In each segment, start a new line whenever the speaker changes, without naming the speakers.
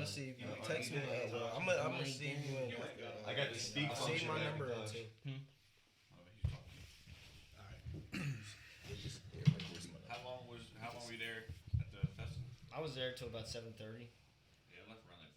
gonna see if you text me. I'm gonna see if you in.
I got the speak function.
Save my number too.
How long were you there at the festival?
I was there till about 7:30.
Yeah, I left around like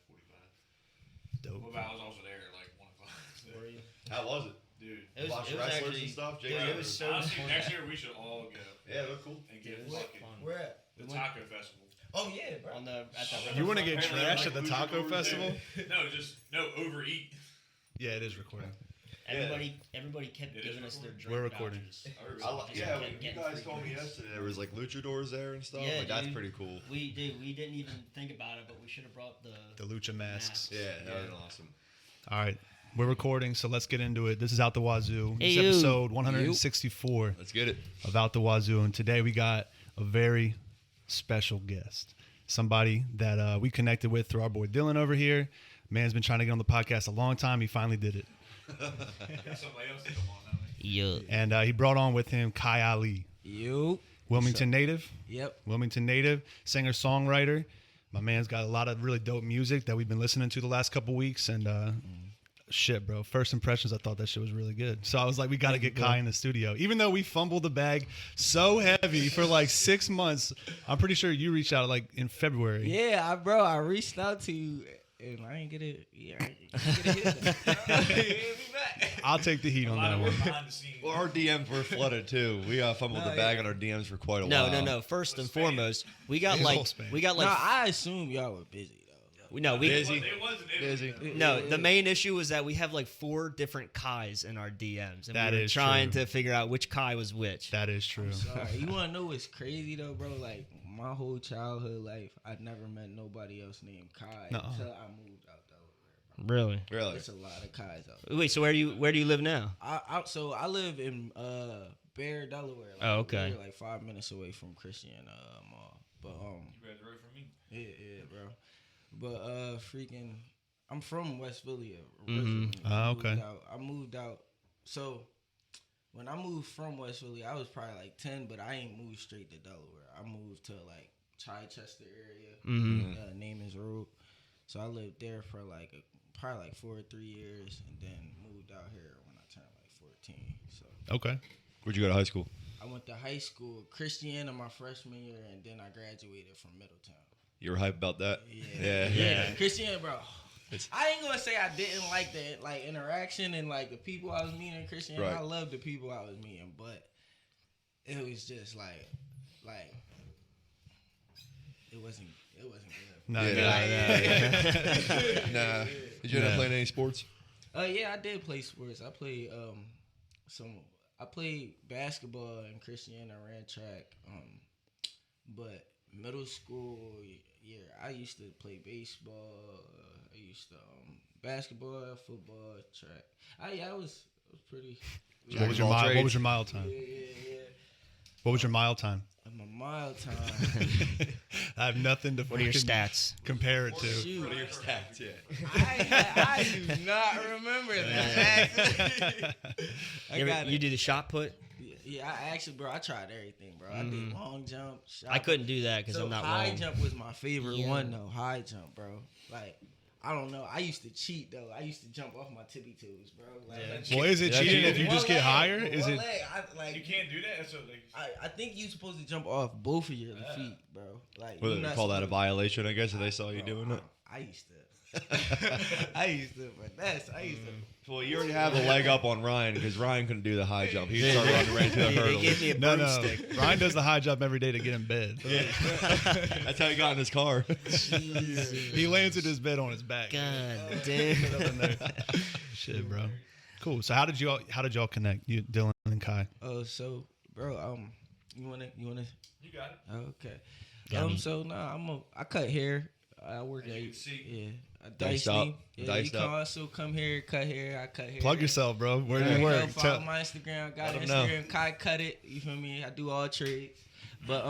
5:45.
Dope.
Well, I was also there at like 1 o'clock.
Were you?
How was it?
Dude,
It
Watch
was
wrestlers
actually,
and stuff.
dude, it was so
honestly,
fun.
next year we should all go.
Yeah, they're cool.
And get
It was
fucking
fun.
Where at?
the taco festival.
Oh yeah, bro.
At the
You want to get trash at the taco festival?
No, overeat.
Yeah, it is recording.
Everybody kept
It is
giving us their drink
We're recording.
vouchers.
Yeah, you guys told me yesterday there was like luchadors there and stuff.
Yeah,
like that's
dude.
pretty cool.
We didn't even think about it, but we should have brought the
Lucha masks.
Yeah, that was awesome.
All right. We're recording, so let's get into it. This is Out the Wazoo. This
Hey,
is
you.
episode 164
Let's get it.
of Out the Wazoo. And today we got a very special guest. Somebody that we connected with through our boy Dylan over here. Man's been trying to get on the podcast a long time. He finally did it.
Got somebody else to come on now.
Yeah.
And he brought on with him Kai Ali.
You.
Wilmington native.
Yep.
Wilmington native, singer-songwriter. My man's got a lot of really dope music that we've been listening to the last couple weeks. And shit, bro. First impressions, I thought that shit was really good. So I was like, we got to get Kai in the studio. Even though we fumbled the bag so heavy for like 6 months, I'm pretty sure you reached out like in February.
Yeah, bro, I reached out to you and I ain't get it. Yeah, I ain't get a hit.
I'll take the heat on that one.
Behind the scenes.
Well, our DMs were flooded too. We fumbled the bag on our DMs for quite a while.
No. First and foremost, we got like
No, I assume y'all were busy though.
Busy.
It wasn't
Busy.
The main issue was that we have like 4 different Kais in our DMs, and
That
we were
is
trying
true.
to figure out which Kai was which.
That is true.
Sorry. You wanna know what's crazy though, bro? Like my whole childhood life, I'd never met nobody else named Kai
Nuh-uh.
until I moved out Delaware.
Really?
Really?
There's a lot of Kais out there.
Wait, so where do you live now?
So I live in Bear, Delaware. Like,
Oh, okay.
we're like 5 minutes away from Christian Mall. But
You graduated from me.
yeah, bro. But freaking, I'm from West Philly
Mm-hmm.
originally.
Okay.
I moved out. So when I moved from West Philly, I was probably like 10, but I ain't moved straight to Delaware. I moved to like Chichester area.
Mm-hmm.
Name is Road. So I lived there for like probably like 4 or 3 years, and then moved out here when I turned like 14. So
Okay.
Where'd you go to high school?
I went to high school, Christiana, my freshman year, and then I graduated from Middletown.
You were hyped about that?
Yeah. Christiana, bro. I ain't gonna say I didn't like the like interaction and like the people I was meeting in Christiana.
Right.
I loved the people I was meeting, but it was just like it wasn't good.
No,
Nah. Did you end up playing any sports?
Yeah, I did play sports. I played I played basketball in Christiana, ran track. But middle school, yeah, I used to play baseball. I used to basketball, football, track. I was pretty.
What was your mile time?
Yeah.
What was your mile time?
My mile time.
I have nothing to
What are your stats?
compare it to.
Shoot.
What are your stats? Yeah.
I do not remember that.
You do the shot put?
Yeah, I actually, bro, I tried everything, bro. I did long jump, shot.
I couldn't do that because
So
I'm not
high
long.
jump was my favorite one though. High jump, bro. Like I don't know. I used to cheat though. I used to jump off my tippy toes, bro. Like,
Well, is it cheating if you just get higher? Is it?
You can't do that. That's what, like,
I think you're supposed to jump off both of your feet, bro. Like
Well,
you're
they
not
call that a
supposed-
violation, I guess, if they saw you doing it.
I used to. I used to.
Well, you already have the leg up on Ryan because Ryan couldn't do the high jump. He started running right to the
They
hurdle.
gave me a
No.
broomstick.
Ryan does the high jump every day to get in bed.
That's how he got in his car.
He lands in his bed on his back.
God damn.
Shit, bro. Cool. So how did y'all connect? You, Dylan and Kai.
Oh, so bro, you wanna?
you got it.
Okay.
Got me.
So I cut hair. I work
As
at
you can see.
yeah. I
Diced
dice
up.
me. Yeah,
Diced
you can
up.
also come here, cut hair. I cut hair.
Plug yourself, bro. Where do
Yeah,
you
go
work?
follow my Instagram. Got
Let 'em know.
Instagram. Kai cut it. You feel me? I do all trades. But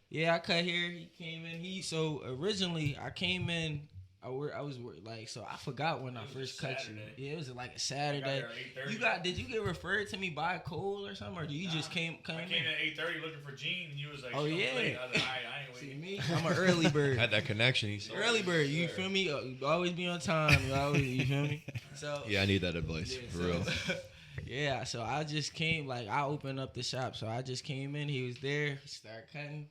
yeah, I cut hair. He came in. So originally I came in like, so I forgot when I
was
first
a
cut you.
Saturday.
Yeah, it was like a
I
Saturday.
got there at 8:30.
Did you get referred to me by Cole or something, or do you just came
I came in at 8:30 looking for Gene, and you was like,
Oh,
"She's
yeah.
late." I was like, I ain't
See
waiting.
me? I'm an early bird.
Had that connection. He said.
Early bird, you feel me? You always be on time. You feel me? So
Yeah, I need that advice
yeah,
for
so-
real.
yeah, so I just came, like, I opened up the shop, so I just came in. He was there, started cutting.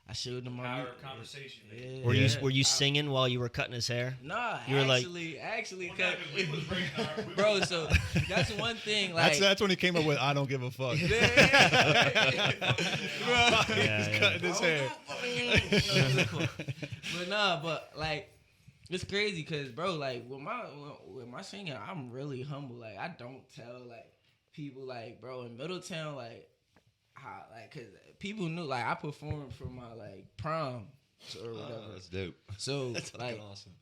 I showed him my
Power of conversation. Man.
Yeah,
Were you singing while you were cutting his hair?
Nah,
You were like-
actually,
Well,
cut.
we was breaking our.
Bro, so that's one thing. Like,
That's when he came up with "I don't give a fuck."
yeah.
He's cutting his hair.
But nah, but like, it's crazy because, bro, like with my singing, I'm really humble. Like, I don't tell like people, like, bro, in Middletown, like how, like, cause people knew, like, I performed for my like prom or whatever.
Oh, that's dope.
So
That's
like,
awesome.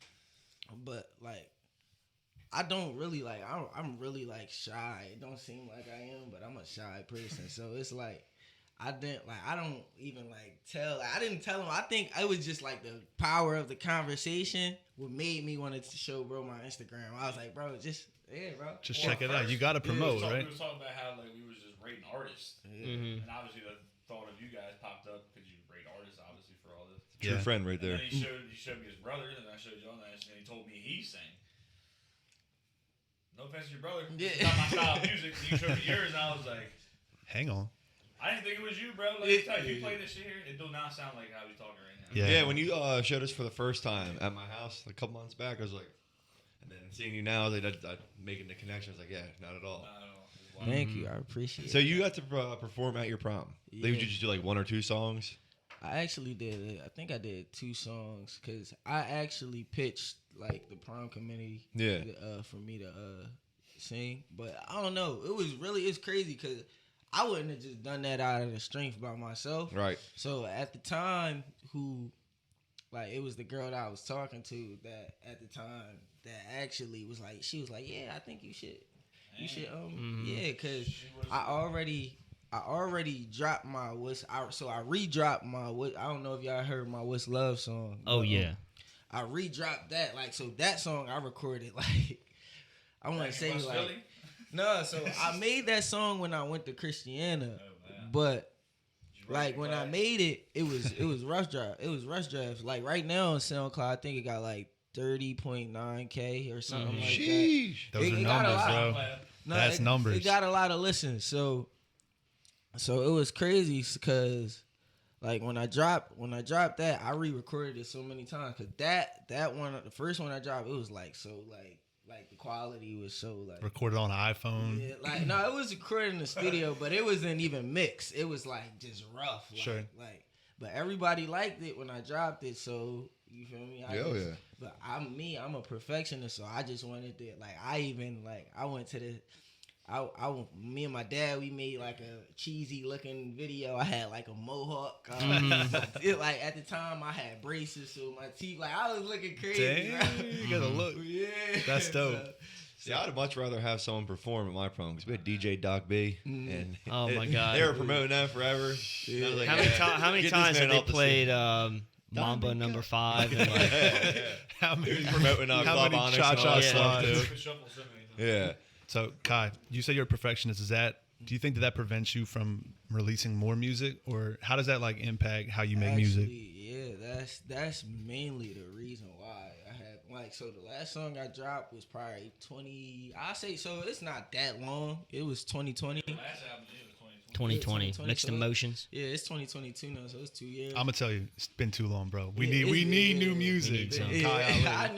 but like, I don't really like. I'm really like shy. It don't seem like I am, but I'm a shy person. So it's like, I don't even like tell. I didn't tell him. I think it was just like the power of the conversation what made me want to show bro my Instagram. I was like, bro, just
Check it out. You got to promote, right?
We was talking about how like we was just rating artists,
Mm-hmm.
and obviously the thought of you guys popped up because you rate artists, obviously, for all this.
True
Yeah.
friend right
And
there.
then he showed me his brother, and I showed y'all that, and he told me he sang. No offense to your brother,
Yeah.
it's not my style of music. And you showed me yours, and I was like,
Hang on.
I didn't think it was you, bro. Like, if you play this shit here, it do not sound like how he's talking right now.
Yeah.
Yeah, when you showed us for the first time at my house a couple months back, I was like, and then seeing you now, like, making the connection, I was like, yeah, not at all.
I don't know. It's wild.
Thank you, I appreciate
So
it.
you got to perform at your prom.
Yeah.
Did you just do like 1 or 2 songs?
I actually did. I think I did 2 songs because I actually pitched like the prom committee.
Yeah.
For me to sing, but I don't know. It's crazy because I wouldn't have just done that out of the strength by myself.
Right.
So at the time, it was the girl that I was talking to that at the time that actually was like, she was like, yeah, I think you should, yeah, because I already dropped my I re-dropped my I don't know if y'all heard my What's Love song.
Oh
but,
yeah.
I re-dropped that, like, so that song I recorded, like, I want to say, like,
Philly?
no, so I made that song when I went to Christiana, but like when I made it, it was rough draft. It was rush draft. Like right now on SoundCloud, I think it got like 30.9K or something like that.
Sheesh.
Those
It
are
got a
numbers,
lot.
bro.
No,
That's numbers.
It got a lot of listens. So it was crazy because like when I dropped that, I re-recorded it so many times because that one, the first one I dropped, it was like so like the quality was so like
Recorded on an iPhone.
yeah, like no, it was recorded in the studio, but it wasn't even mixed. It was like just rough. Like,
Sure.
Like, but everybody liked it when I dropped it. So you feel me?
Yeah.
But I'm a perfectionist, so I just wanted to like. I went to the. Me and my dad, we made like a cheesy looking video. I had like a mohawk. Like at the time, I had braces, so my teeth, like I was looking crazy.
Damn,
Right?
you gotta look.
Yeah,
That's dope.
See, I'd much rather have someone perform at my prom because we had DJ Doc B, and
Oh, my God.
they were promoting that forever. And I was like,
How many
get this
times
man
have they
off the
played
stage.
Mamba number 5? And like,
How many,
He was promoting
how
Club
many
Onyx and all
cha-cha
that stuff,
slides?
too.
Could shuffle so many times.
Yeah.
So, Kai, you say you're a perfectionist. Do you think that prevents you from releasing more music, or how does that like impact how you make music?
Yeah, that's mainly the reason why I had like, so the last song I dropped was probably 20. I say so it's not that long. It was 2020.
Last album, it was
2020.
2020,
Mixed
so-
emotions.
Yeah, it's 2022 now, so it's 2 years.
I'm gonna tell you, it's been too long, bro. We
Yeah,
need
yeah,
new
yeah.
music.
We need some.
Kai Ali.
I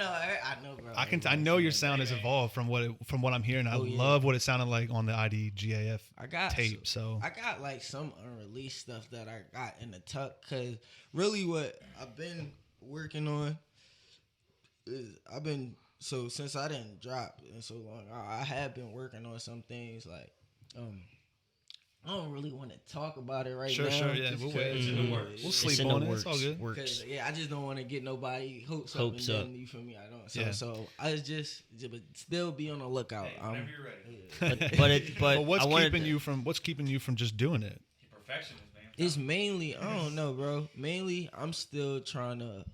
know, bro.
I know your sound has evolved from what I'm hearing. I
Oh, yeah.
love what it sounded like on the IDGAF
I got
tape. So
I got like some unreleased stuff that I got in the tuck, cause really what I've been working on is since I didn't drop in so long, I have been working on some things like I don't really want to talk about it right now.
Sure, yeah,
just
we'll
'cause
wait.
it's in the works.
We'll
It's
sleep
in the
on it.
works.
It's all good.
Works.
'Cause, yeah, I just don't want to get nobody hopes up,
Hopes
and
up.
then you feel me. I don't. So,
Yeah.
so I just but still be on the lookout.
Hey, whenever you're ready.
But
But what's
I wanted
keeping you from just doing it?
You're perfectionist, man.
It's mainly I don't know, bro. Mainly I'm still trying to.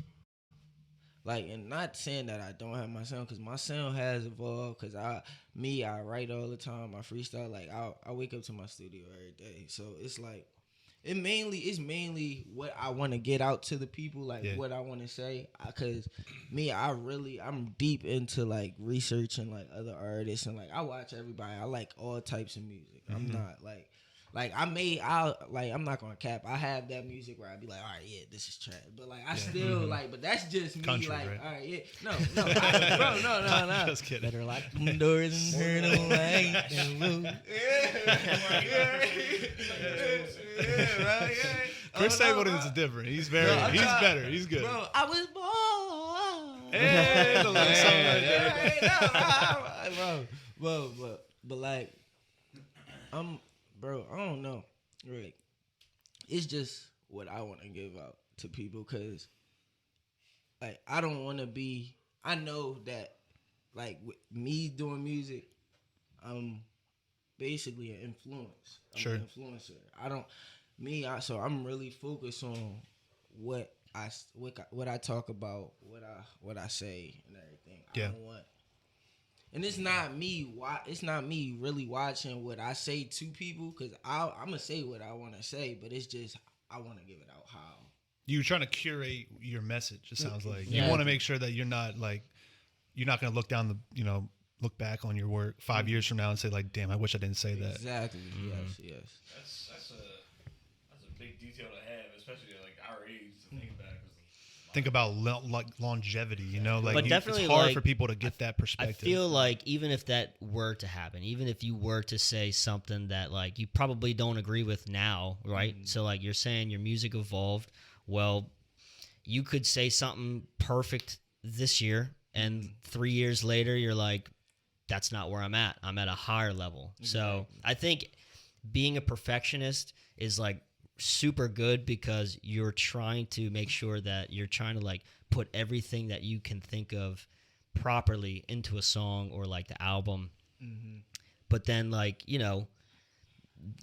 like, and not saying that I don't have my sound, because my sound has evolved. Because I write all the time. I freestyle. Like, I wake up to my studio every day. So it's like, it's mainly what I want to get out to the people, like what I want to say. Because I'm deep into like researching like other artists, and like I watch everybody. I like all types of music. I'm not I'm not gonna cap. I have that music where I be like, all right, yeah, this is trash. But like, I still like, but that's just me.
Country,
like,
right?
all right, yeah, no, no.
Just kidding.
Better lock them doors and turn them lights and move.
Chris Stapleton is different. He's better. He's good.
Bro, I was born.
Hey, the little song right there.
But like, bro, I don't know. Like, it's just what I want to give out to people, because like, I don't want to be. I know that like with me doing music, I'm basically an influence. I'm an influencer. So I'm really focused on what I talk about, what I say and everything.
Yeah.
I don't want. And it's not me. It's not me really watching what I say to people, because I'm gonna say what I want to say, but it's just I want to give it out how.
You're trying to curate your message. It sounds like you
Yeah.
want to make sure that you're not gonna look down look back on your work 5 years from now and say like, damn, I wish I didn't say that.
Exactly. Yes.
That's a big detail to have, especially at like our age, to think about.
Think about like longevity, like
But definitely,
it's hard
like,
for people to get that
I
perspective.
feel like even if that were to happen, even if you were to say something that like you probably don't agree with now, right? So like you're saying your music evolved. Well, you could say something perfect this year, and 3 years later you're like, that's not where I'm at. I'm at a higher level. So I think being a perfectionist is like super good, because you're trying to make sure that you're trying to like put everything that you can think of properly into a song or like the album. But then like,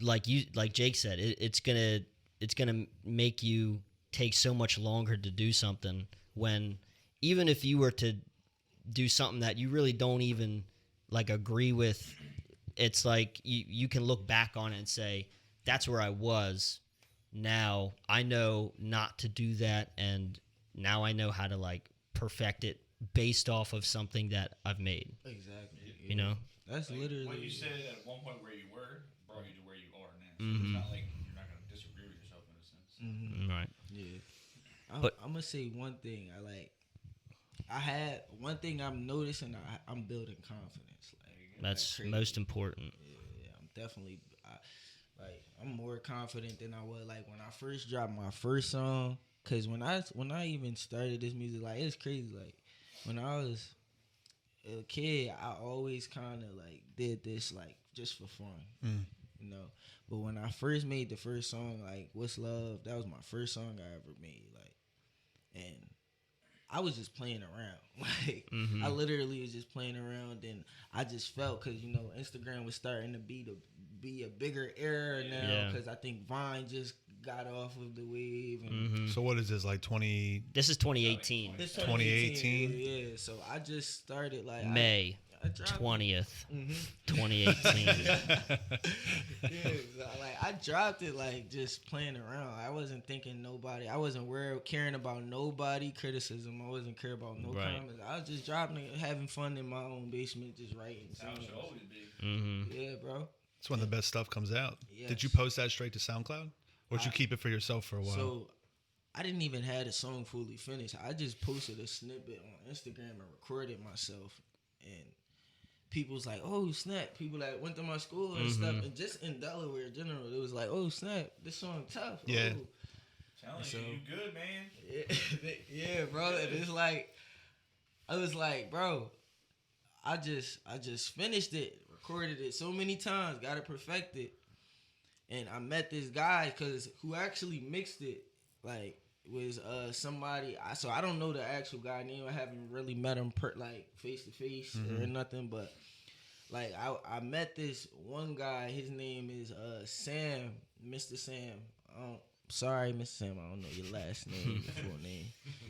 like Jake said, it's gonna make you take so much longer to do something, when even if you were to do something that you really don't even like agree with, it's like you can look back on it and say, that's where I was. Now I know not to do that, and now I know how to like perfect it based off of something that I've made.
Exactly.
That's
Like,
literally
when
what you said at one point where you were brought you to where you are now. So it's not like you're not gonna disagree with yourself in a sense.
Right.
Yeah.
But-
I'm gonna say one thing. I had one thing I'm noticing. I'm building confidence.
That's
crazy.
most important.
Yeah, I'm definitely. I'm more confident than I was like when I first dropped my first song. Cause when I even started this music, like, it's crazy. Like, when I was a kid, I always kind of like did this like just for fun, But when I first made the first song, like "What's Love," that was my first song I ever made. Like, and I was just playing around. Like, I literally was just playing around, and I just felt, because Instagram was starting to be a bigger era now, because I think Vine just got off of the wave. And
So what is this, like 20?
This is 2018.
This
2018?
Yeah, so I just started like
May
I dropped
20th, 2018.
I dropped it like just playing around. I wasn't thinking nobody. I wasn't caring about nobody criticism. I wasn't caring about no comments. I was just dropping it, having fun in my own basement, just writing.
That's how it should always be.
Yeah, bro.
It's when the best stuff comes out.
Yes.
Did you post that straight to SoundCloud? Or did you keep it for yourself for a while?
So I didn't even have the song fully finished. I just posted a snippet on Instagram and recorded myself. And people's like, oh, snap. People that went to my school and stuff. And just in Delaware in general, it was like, oh, snap. This song tough.
Yeah.
Oh.
Challenge you good, man.
Yeah, bro. And it's like, I was like, bro, I just finished it, recorded it so many times, got it perfected. And I met this guy who actually mixed it, like, was somebody. So I don't know the actual guy name. I haven't really met him face to face or nothing. But like I met this one guy. His name is Sam, Mr. Sam. sorry, Mr. Sam, I don't know your last name, your full name.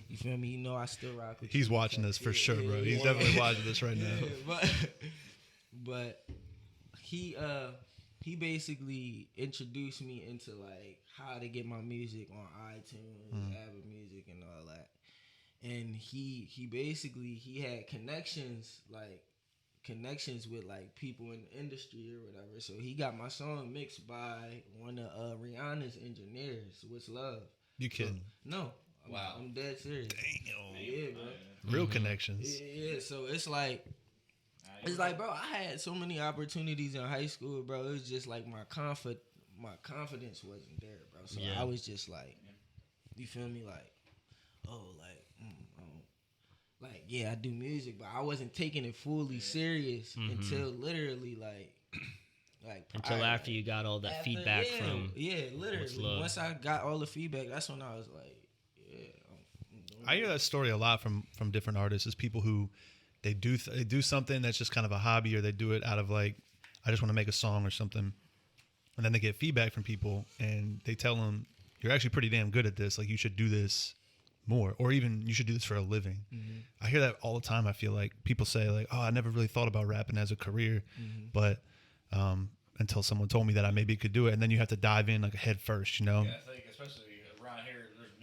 You feel me? You know I still rock with you.
He's watching this for sure, bro. He's definitely watching this right now.
Yeah, but he basically introduced me into like how to get my music on iTunes, Apple Music, and all that. And he basically he had connections with like people in the industry or whatever. So he got my song mixed by one of Rihanna's engineers, What's Love.
You kidding?
No.
Wow.
I'm dead serious.
Damn.
Yeah, bro.
Real connections.
Yeah, so it's like, bro, I had so many opportunities in high school, bro. It was just like my confidence wasn't there, bro. So I was just like, you feel me? Like, yeah, I do music, but I wasn't taking it fully serious until literally like
until after you got all that feedback from.
Yeah, literally. Once I got all the feedback, that's when I was like,
I hear that story a lot from different artists. Is people who they do something that's just kind of a hobby, or they do it out of like, I just want to make a song or something, and then they get feedback from people, and they tell them, you're actually pretty damn good at this. Like, you should do this more, or even you should do this for a living. I hear that all the time. I feel like people say like, oh, I never really thought about rapping as a career, but until someone told me that I maybe could do it, and then you have to dive in like head first, you know.
Yeah, I think especially around here, there's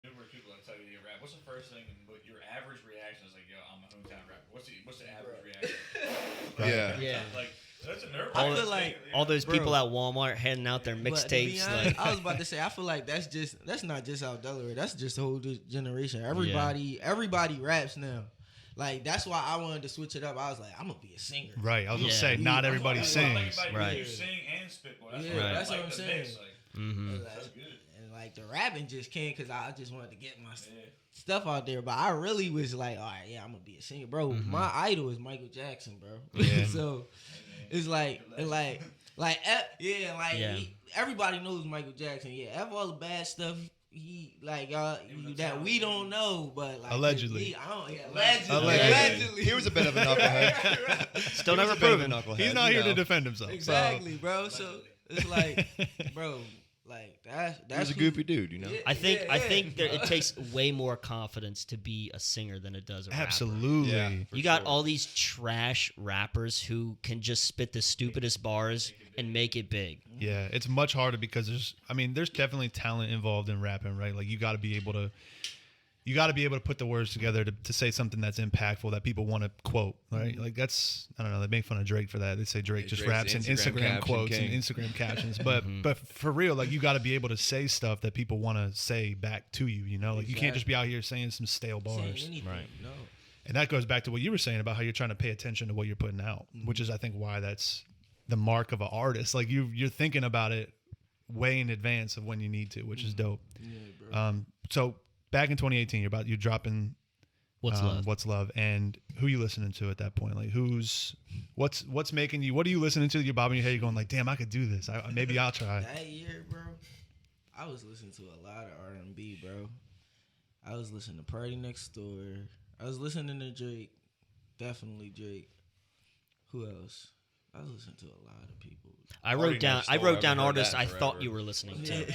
numerous people that tell you to rap. What's the first thing? But your average reaction is like, yo, I'm a hometown rapper. What's the average reaction?
Yeah.
Like, that's a nerve.
I feel like
All those people at Walmart handing out their
But to be
mixtapes.
honest,
Like,
I was about to say, I feel like that's not just out Delaware. That's just the whole generation. Everybody raps now. Like, that's why I wanted to switch it up. I was like, I'm gonna be a singer.
Right. I was gonna
Yeah.
say, not everybody
That's
sings.
why
Right.
You sing and spitball. That's
Yeah,
what I
that's
like
what I'm
the
saying.
mix, like, that's good.
And like the rapping just came because I just wanted to get my stuff out there. But I really was like, all right, yeah, I'm gonna be a singer, bro. My idol is Michael Jackson, bro.
Yeah.
So it's everybody knows Michael Jackson. Yeah, after all the bad stuff. He like that we don't know, but like
Allegedly.
Allegedly.
He was a bit of a knucklehead.
still never proven.
He's not here to defend himself.
Exactly, bro. So it's like, bro, like that's
He was a goofy dude, you know.
Yeah.
I think that it takes way more confidence to be a singer than it does a rapper.
Absolutely.
Yeah.
You got all these trash rappers who can just spit the stupidest bars and make it big.
Yeah, it's much harder because there's definitely talent involved in rapping, right? Like you got to be able to put the words together to say something that's impactful that people want to quote, right? Like that's, I don't know, they make fun of Drake for that. They say Drake just
Drake's
raps
the
in
Instagram
Instagram
caption
quotes
king.
and Instagram captions, but for real, like you got to be able to say stuff that people want to say back to you, you know? Like you can't just be out here saying some stale bars.
Right.
No.
And that goes back to what you were saying about how you're trying to pay attention to what you're putting out, which is I think why that's the mark of an artist. Like you're thinking about it way in advance of when you need to, which is dope.
Yeah, bro.
So back in 2018, you're dropping What's Love, and who you listening to at that point? Like what's making you? What are you listening to? You're bobbing your head. You're going like, damn, I could do this. Maybe I'll try.
That year, bro, I was listening to a lot of R&B, bro. I was listening to Party Next Door. I was listening to Drake, definitely Drake. Who else? I was listening to a lot of people.
I wrote down artists I thought you were listening to.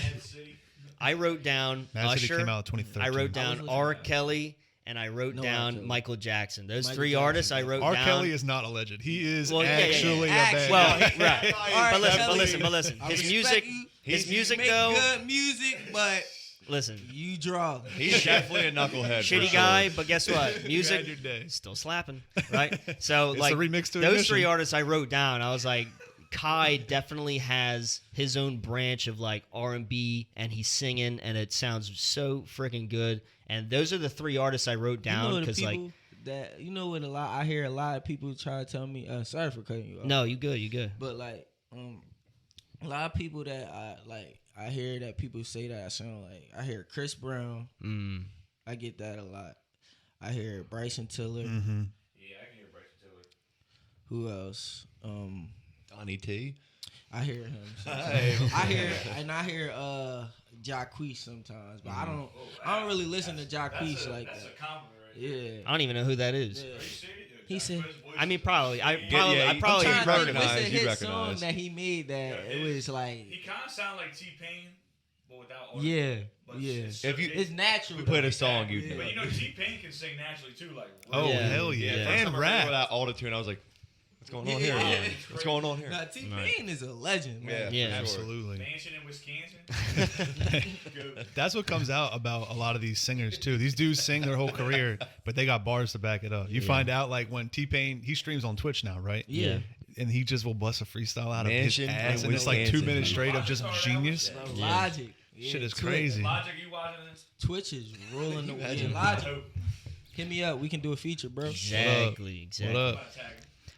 I wrote down
Mad City
Usher.
came out in 2013.
I wrote down R. Kelly, and I wrote down Michael Jackson. Those three artists I wrote down.
R. Kelly is not alleged. He is
Well, yeah,
actually
yeah.
a bad
Well,
guy.
right. But listen.
I
His
respect
music,
you.
his music
Make
though.
good music, but
Listen,
you draw.
He's definitely a knucklehead. for
shitty
sure.
guy, but guess what?
You
Music
had your day.
still slapping, right? So
It's
like
a remix to
those
Ignition.
three artists I wrote down, I was like, Kai definitely has his own branch of like R&B, and he's singing, and it sounds so freaking good. And those are the three artists I wrote down because like,
that I hear a lot of people try to tell me. Sorry for cutting you off.
no, you good.
But like, a lot of people that I hear that people say that I sound like. I hear Chris Brown. I get that a lot. I hear Bryson Tiller.
Mm-hmm.
Yeah, I can hear Bryson Tiller.
Who else?
Donnie T.
I hear him.
Hey.
I hear Jacquees sometimes, but I don't really listen to Jacquees like
That's
that.
a compliment, right?
Yeah.
I don't even know who that is.
Yeah.
Are you serious?
He said-
I mean, probably. I
yeah,
probably
you
I'm trying
recognize-
to think, what's the
you
hit
recognize.
song that he made that it was like
He kind of sounded like T-Pain. But without auto.
Yeah,
But
yeah.
it's so
If you-
It's natural.
we played
though.
a song, you'd
Yeah.
know.
But you know, T-Pain can sing naturally too. Like,
Oh,
Yeah.
hell yeah.
Yeah.
First
And
time I heard
rap.
without auto-tune, I was like, what's going on here?
Yeah.
What's going on here?
Now T-Pain is a legend, man.
Yeah,
Yeah.
for sure.
Absolutely.
Mansion in Wisconsin. Go.
That's what comes out about a lot of these singers too. These dudes sing their whole career, but they got bars to back it up. You
Yeah.
find out like when T-Pain, he streams on Twitch now, right?
Yeah.
And he just will bust a freestyle out of
Mansion
his ass,
in
and it's like 2
Wisconsin.
minutes straight of just
Logic
genius.
already
Bro,
Yeah.
Logic. Yeah,
Shit is
Twitch-
crazy.
Logic, you watching this?
Twitch is rolling the way.
Imagine.
Logic. Hit me up. We can do a feature, bro.
Exactly.
What up?
About to tag him.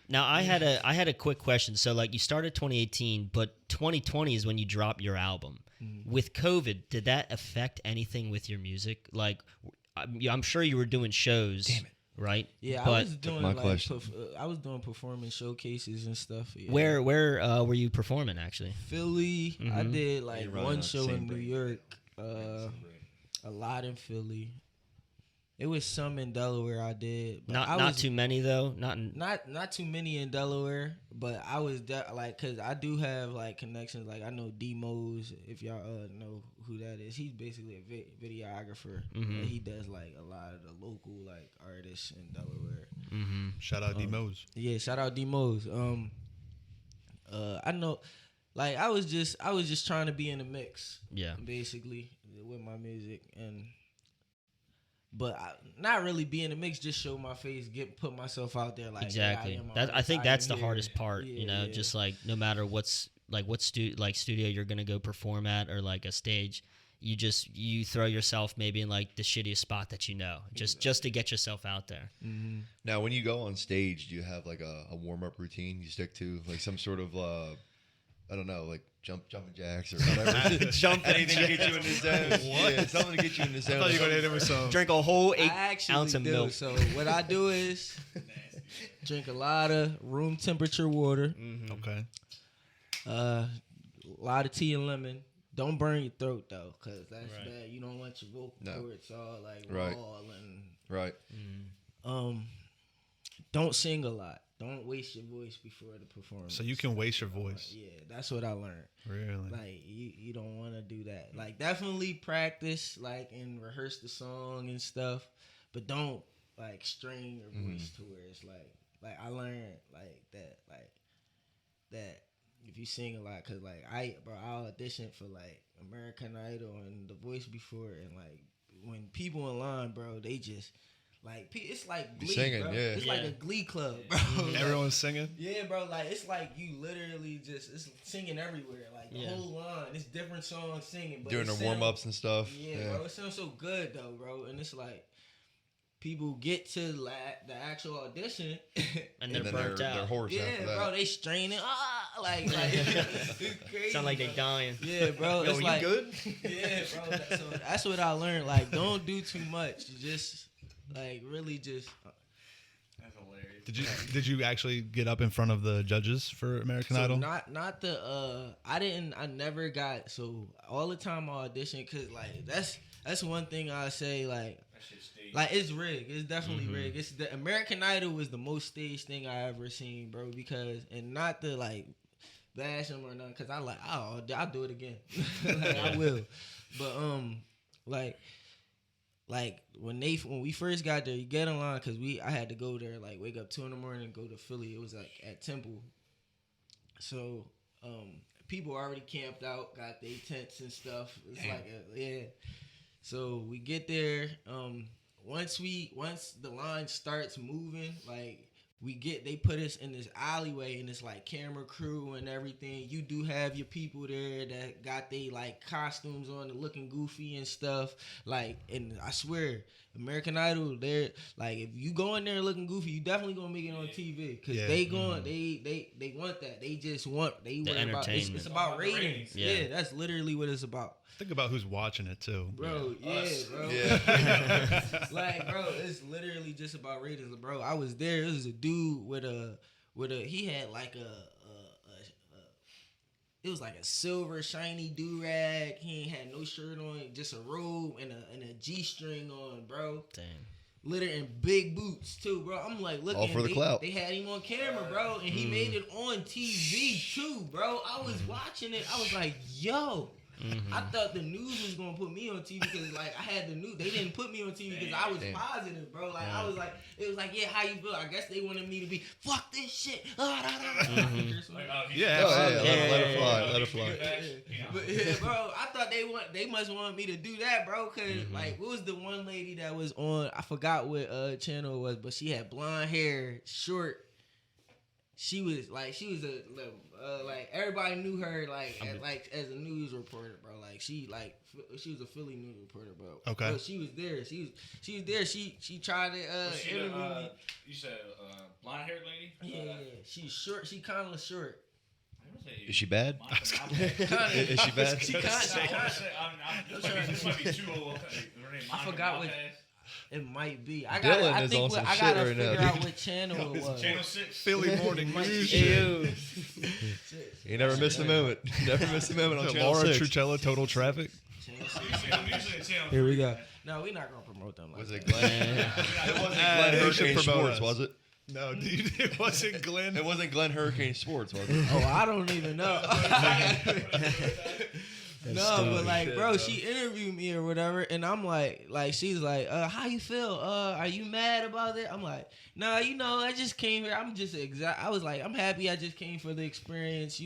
Now I had a quick question. So like you started 2018, but 2020 is when you dropped your album. With COVID, did that affect anything with your music? Like I'm sure you were doing shows.
Damn it.
Right?
Yeah,
But
I was doing
my
like
question.
I was doing performance showcases and stuff. Yeah.
where were you performing actually?
Philly. I
Mhm.
did like
You're running
one
on the
show
same
in New
brain.
York. A lot in Philly. It was some in Delaware I did. But I
Not
was,
too many though.
not too many in Delaware, but I was like, cause I do have like connections. Like I know D Mose, if y'all know who that is. He's basically a videographer.
Mhm.
He does like a lot of the local like artists in Delaware.
Mm-hmm.
Shout out D-Mose.
Yeah, shout out D Mose. I know, like I was just trying to be in the mix,
Yeah.
basically with my music but not really be in the mix. Just show my face, put myself out there. Like
Exactly.
yeah, I am an
That I
artist,
think
I
that's
am
the
here.
hardest part.
Yeah,
You know,
yeah.
just like no matter what studio you're gonna go perform at or like a stage, you throw yourself maybe in like the shittiest spot that you know, just to get yourself out there.
Mhm.
Now, when you go on stage, do you have like a warm up routine you stick to, like some sort of I don't know, like jumping jacks or whatever. Anything to get you in the zone.
What?
Yeah, something to get you in the
I
zone.
thought you were gonna hit him with some.
Drink a whole
I
8
actually
ounce of
do.
milk.
So what I do is drink a lot of room temperature water,
Okay.
a lot of tea and lemon. Don't burn your throat though, cause that's
Right.
bad. You don't want your vocal
No.
cords all like
Right.
raw and
Right.
don't sing a lot. Don't waste your voice before the performance.
So you can waste your voice.
Yeah, that's what I learned.
Really?
Like you don't want to do that. Like definitely practice like and rehearse the song and stuff, but don't like strain your voice to where it's like I learned like that if you sing a lot, cause like I auditioned for like American Idol and The Voice before, and like when people in line, bro, they just like it's like Glee,
singing,
bro.
yeah.
It's like
Yeah.
a Glee club, bro. Like,
Everyone's singing.
yeah, bro. Like it's like you literally it's singing everywhere. Like the
Yeah.
whole line, it's different songs singing. But
Doing
it
their
sound-
warm ups and stuff.
Yeah, bro. It sounds so good though, bro. And it's like people get to the actual audition,
And they're
then
burnt
they're
out.
hoarse
yeah,
after that.
bro. They straining like it's crazy.
Sound like they
bro.
dying.
Yeah, bro.
Yo,
It's
you
like
good?
yeah, bro. So that's what I learned. Like, don't do too much. You just like really just.
That's hilarious.
Did you actually get up in front of the judges for American
So
Idol?
not the I never got so all the time I audition because like that's one thing I say like
That shit stayed.
like it's rigged. It's definitely rigged. It's the American Idol was the most staged thing I ever seen, bro. Because and not to like bash them or nothing, because I'll do it again. Like I will, but like when we first got there, you get in line because I had to go there like wake up 2 a.m. and go to Philly. It was like at Temple, so people already camped out, got their tents and stuff. It's yeah. So we get there. Once the line starts moving, like they put us in this alleyway and it's like camera crew and everything. You do have your people there that got they like costumes on and looking goofy and stuff. Like, and I swear, American Idol, they're like, if you go in there looking goofy, you definitely gonna make it on TV because
Yeah.
they going they want that. They just want
The
worry about it's
entertainment.
about ratings.
Yeah.
Yeah, that's literally what it's about.
Think about who's watching it too.
Bro, yeah,
Us.
bro.
Yeah.
Like, bro, it's literally just about ratings, bro. I was there. It was a dude with a he had like it was like a silver shiny do-rag. He ain't had no shirt on, just a robe and a G-string on, bro.
Dang.
Literally in big boots too, bro. I'm like, look,
All for the clout.
They had him on camera, bro, and he made it on TV too, bro. I was watching it. I was like, yo. I thought the news was gonna put me on TV because like I had the news. They didn't put me on TV because I was positive, bro. Like I was like, it was like, yeah, how you feel? I guess they wanted me to be fuck this shit.
Like,
Yeah,
let it fly.
But yeah, bro, I thought they must want me to do that, bro. Cause like, what was the one lady that was on? I forgot what channel it was, but she had blonde hair, short. She was a like everybody knew her as a news reporter, bro. Like she was a Philly news reporter, bro.
Okay.
Bro, she was there. She was there. She tried to interview me.
You said blonde haired lady?
Yeah. She's short. She kind of short.
Is she bad?
Is
she bad?
This might be too old.
I forgot what. It might be. I
Dylan
gotta
is on some
I gotta
shit right
figure
now,
out
dude.
what channel it was.
Channel 6.
Philly morning news.
Ew.
You never missed a moment. Never missed a moment on Channel
Laura
6.
Trucella, Total Traffic.
Here we go. No, we're not gonna promote them. Like
Was it
that.
Glenn? It wasn't
They
Glenn
should
Hurricane
promote
Sports,
us.
was it?
No, dude, it wasn't Glenn.
It wasn't Glenn Hurricane Sports, was it?
Oh, I don't even know. No, but like, bro, she interviewed me or whatever, and I'm like she's like, how you feel? Are you mad about it? I'm like, nah, I just came here. I'm just I was like, I'm happy. I just came for the experience,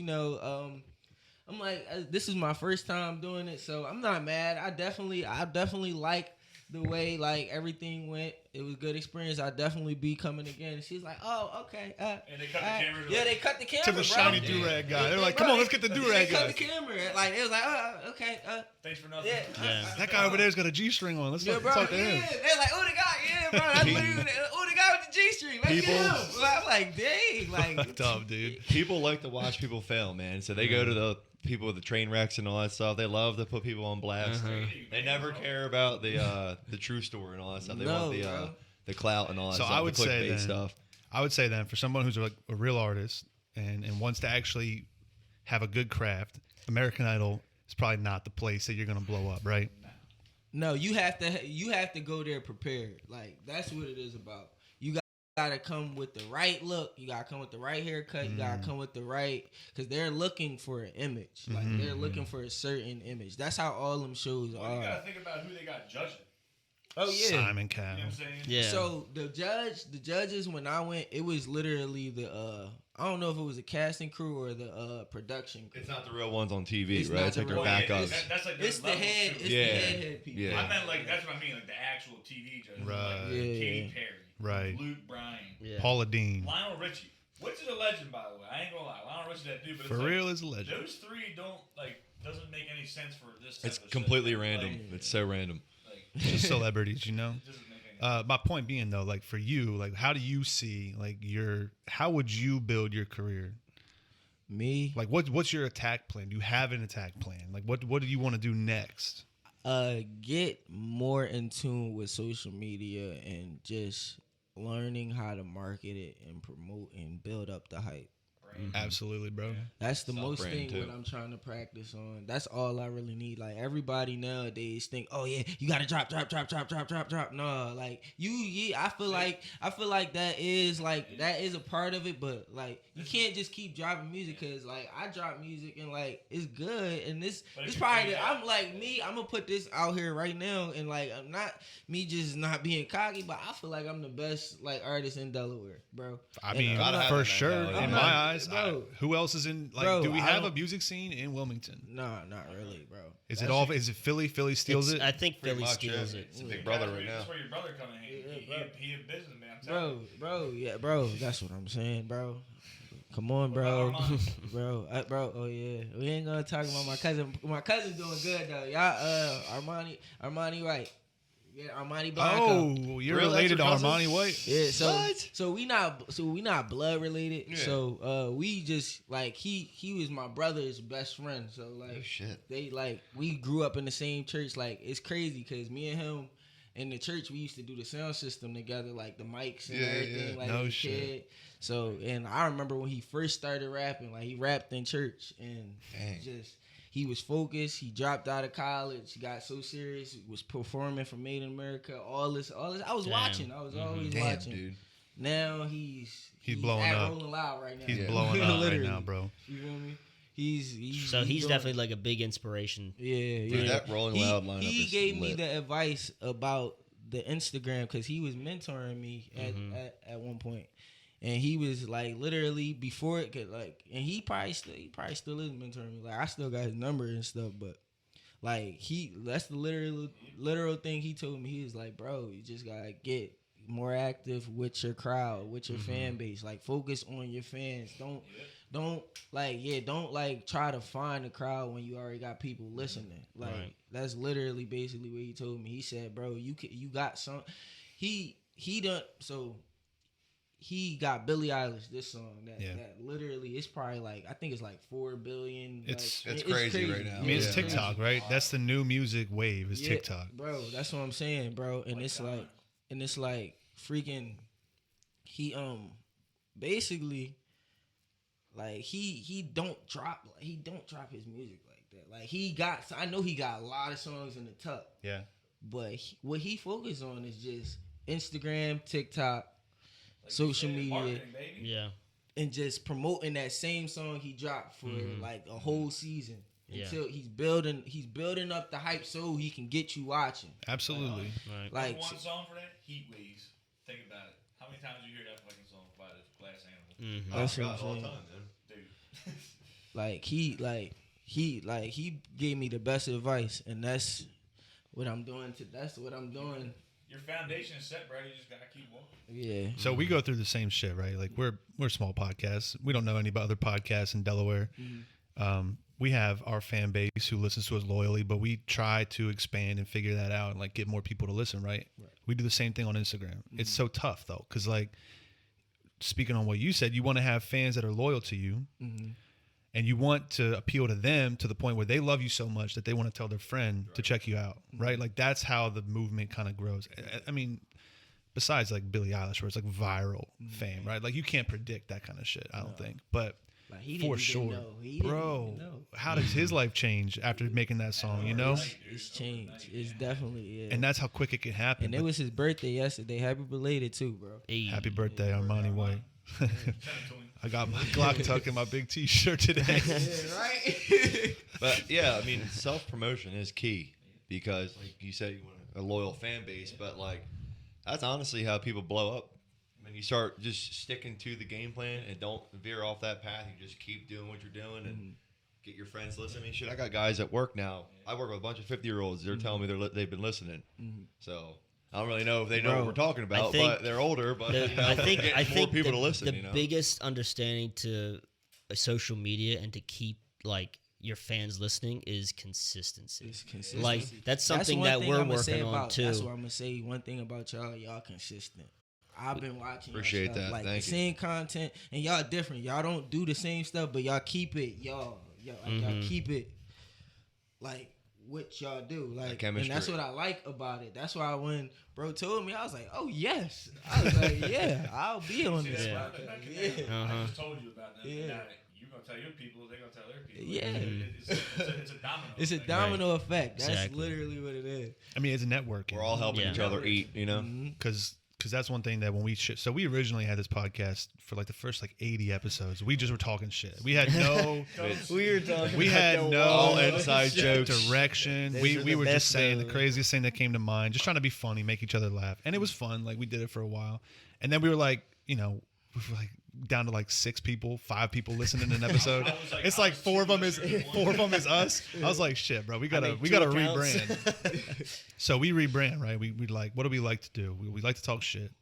I'm like, this is my first time doing it, so I'm not mad. I definitely like the way like everything went. It was a good experience. I definitely be coming again. And she's like, oh, okay.
And they cut the camera.
Yeah, they cut the camera.
To the shiny do-rag guy. They're like, come on, let's get the do-rag
They cut
guy.
the camera. Like it was like, okay.
Thanks for nothing.
Yeah.
That guy over there's got a G-string on. Let's
Yeah, bro.
talk to
Yeah.
him.
They're like, oh, the guy. Yeah, bro. That's literally the guy with the G-string. Let's
People-
get him. I'm like, dang. Like,
Dumb, dude.
People like to watch people fail, man. So they go to the people with the train wrecks and all that stuff. They love to put people on blast. They never care about the true story and all that stuff. They
No,
want
bro.
the clout and all that
So
stuff.
I would
the
say
clickbait
then,
stuff.
I would say then for someone who's like a real artist and wants to actually have a good craft, American Idol is probably not the place that you're gonna blow up, right?
no, you have to go there prepared. Like, that's what it is about. You gotta come with the right look. You gotta come with the right haircut. You gotta come with the right, because they're looking for an image. Like they're looking for a certain image. That's how all them shows
Well,
are.
you gotta think about who they got judging.
Oh yeah.
Simon
You know
Cowell.
what I'm saying?
Yeah.
So the judges when I went, it was literally the I don't know if it was the casting crew or the production crew.
It's not the real ones on TV,
It's
right?
not
It's
the
like their
real-
backups.
That's like
It's the head. It's
Yeah.
the head people.
Yeah.
I meant like that's what I mean, like the actual TV judges,
Right.
like
Yeah.
Katy Perry,
Right.
Luke Bryan,
Yeah.
Paula Dean.
Lionel Richie, which is a legend by the way. I ain't gonna lie, Lionel Richie that dude, but
For
it's like,
real is a legend.
those three doesn't make any sense for this. Type
It's
of
completely
shit.
random.
Like,
It's so random.
Just celebrities, you know?
it doesn't make any
My point being though, like for you, like how do you see like how would you build your career?
Me,
Like what's your attack plan? Do you have an attack plan? Like what do you want to do next?
get more in tune with social media and just learning how to market it and promote and build up the hype.
Absolutely, bro.
That's the most
Self-brand,
thing
too.
what I'm trying to practice on. That's all I really need. Like everybody nowadays think, oh yeah, you gotta drop. No, like I feel like that is a part of it, but like you can't just keep dropping music because like I drop music and like it's good and this probably I'm gonna put this out here right now and like I'm not me just not being cocky, but I feel like I'm the best like artist in Delaware, bro.
I
And
mean,
I'm not-
for sure,
mentality.
in
I'm
my
not-
eyes,
bro.
who else is in? Like,
Bro,
do we
I
have a
don't-
music scene in Wilmington?
Nah, not really, bro.
Is it all? Is it Philly? Philly steals
It's-
it.
I think
Pretty
Philly
much, yeah.
steals it.
It's a big brother right now.
That's where your brother come in. He a businessman. I'm telling
Bro, yeah, bro. That's what I'm saying, bro. Come on, bro, bro. Oh yeah, we ain't gonna talk about my cousin. My cousin's doing good though. Y'all, Armani White. Yeah, Armani Blanco.
Oh, you're
Really?
related to
That's your
Armani White.
Yeah, so
What?
so we not blood related.
Yeah.
So we just like he was my brother's best friend. So like
Oh, shit.
they like we grew up in the same church. Like it's crazy because me and him in the church we used to do the sound system together, like the mics and
Yeah,
everything.
yeah.
Like
No
as a
shit.
kid. So and I remember when he first started rapping, like he rapped in church and
Dang.
just. He was focused. He dropped out of college. He got so serious. He was performing for Made in America. All this. I was watching. I was always
Damn,
watching.
dude.
Now he's
He's blowing
at
up.
Rolling Loud right now.
He's
Yeah.
blowing up right
Literally.
now, bro.
You feel me? He's
So he's
doing-
definitely like a big inspiration.
yeah.
Dude, that Rolling Loud lineup
He
is
gave me
lit.
the advice about the Instagram because he was mentoring me
Mm-hmm.
at one point. And he was like literally before it could like, and he probably still is mentoring me. Like I still got his number and stuff, but like that's the literal thing he told me. He was like, bro, you just gotta get more active with your crowd, with your fan base. Like focus on your fans. Don't like try to find a crowd when you already got people listening. Like that's literally basically what he told me. He said, bro, you got some. He done so. He got Billie Eilish this song that literally it's probably like I think it's like 4 billion.
It's
crazy right now.
I mean, it's
Yeah.
TikTok, right? That's the new music wave. Is TikTok,
bro. That's what I'm saying, bro. And it's like freaking. He basically like he don't drop his music like that. Like I know he got a lot of songs in the tuck.
Yeah.
But what he focused on is just Instagram, TikTok, social media,
marketing, baby.
Yeah.
and just promoting that same song he dropped for like a whole season until he's building up the hype so he can get you watching.
Absolutely.
Right.
Like
One song for that, Heat Waves. Think about it. How many times you hear that fucking song by this Glass Animal?
Mm-hmm.
That's
Oh,
what I'm
God, all the
saying.
time, man.
Dude.
he gave me the best advice, and that's what I'm doing. That's what I'm doing.
Your foundation is set, bro. You just gotta keep walking.
Yeah.
So we go through the same shit, right? Like we're a small podcast. We don't know any other podcasts in Delaware. We have our fan base who listens to us loyally, but we try to expand and figure that out and like get more people to listen, right? We do the same thing on Instagram. It's so tough though, because like speaking on what you said, you want to have fans that are loyal to you. And you want to appeal to them to the point where they love you so much that they want to tell their friend to check you out, right? Like that's how the movement kind of grows. I mean, besides like Billie Eilish, where it's like viral fame, right? Like you can't predict that kind of shit, I don't think. But
Like he
for
didn't
sure,
even know. He didn't
bro,
even know.
how does his life change after making that song? You know,
It's changed. It's definitely
and that's how quick it can happen.
And it was his birthday yesterday. Happy belated too, bro.
Hey.
Happy birthday, Armani White.
Send it to him.
I got my Glock tuck in my big T-shirt today.
Right?
But yeah, I mean, self promotion is key because, like you said, you want a loyal fan base. But like, that's honestly how people blow up. When you start just sticking to the game plan and don't veer off that path, you just keep doing what you're doing and get your friends listening. Shit, I got guys at work now. I work with a bunch of 50-year-olds. They're telling me they've been listening. So I don't really know if they know what we're talking about,
think
but they're older. But
The-
you know,
I think
more people
the,
to listen.
the
You know?
biggest understanding to social media and to keep like your fans listening is consistency.
It's consistent.
Like that's something
one
that
thing
we're
I'ma say
working on
about,
too.
That's what I'm gonna say. One thing about y'all, y'all consistent. I've been watching. y'all
Appreciate
stuff,
that.
Like
Thank
the
you.
same content, and y'all different. Y'all don't do the same stuff, but y'all keep it. Y'all keep it like what y'all do. Like, and that's
chemistry.
what I like about it. That's why when bro told me, I was like, oh yes. I was like, yeah, I'll be on this.
Yeah.
podcast. Yeah.
I just told you about that.
Yeah.
Now, you're gonna tell your people, they're gonna tell their people.
Yeah.
It's a domino.
It's a
effect.
domino effect. That's
Exactly.
literally what it is.
I mean, it's networking.
We're all helping
Yeah.
each other eat. You know.
because that's one thing that when we so we originally had this podcast for like the first like 80 episodes. We just were talking shit. We had no
We were talking.
we
about
had
the
no
All
wall.
inside jokes.
direction.
Those
We
are
we
the
were just
best,
saying the
though.
craziest thing that came to mind, just trying to be funny, make each other laugh, and it was fun. Like we did it for a while, and then we were like, we were like down to like 6 people, 5 people listening to an episode. It's like 4 of them is us. I was like, shit, bro, we gotta
make 2 accounts.
rebrand. So we rebrand, right? We like, what do we like to do? We like to talk shit.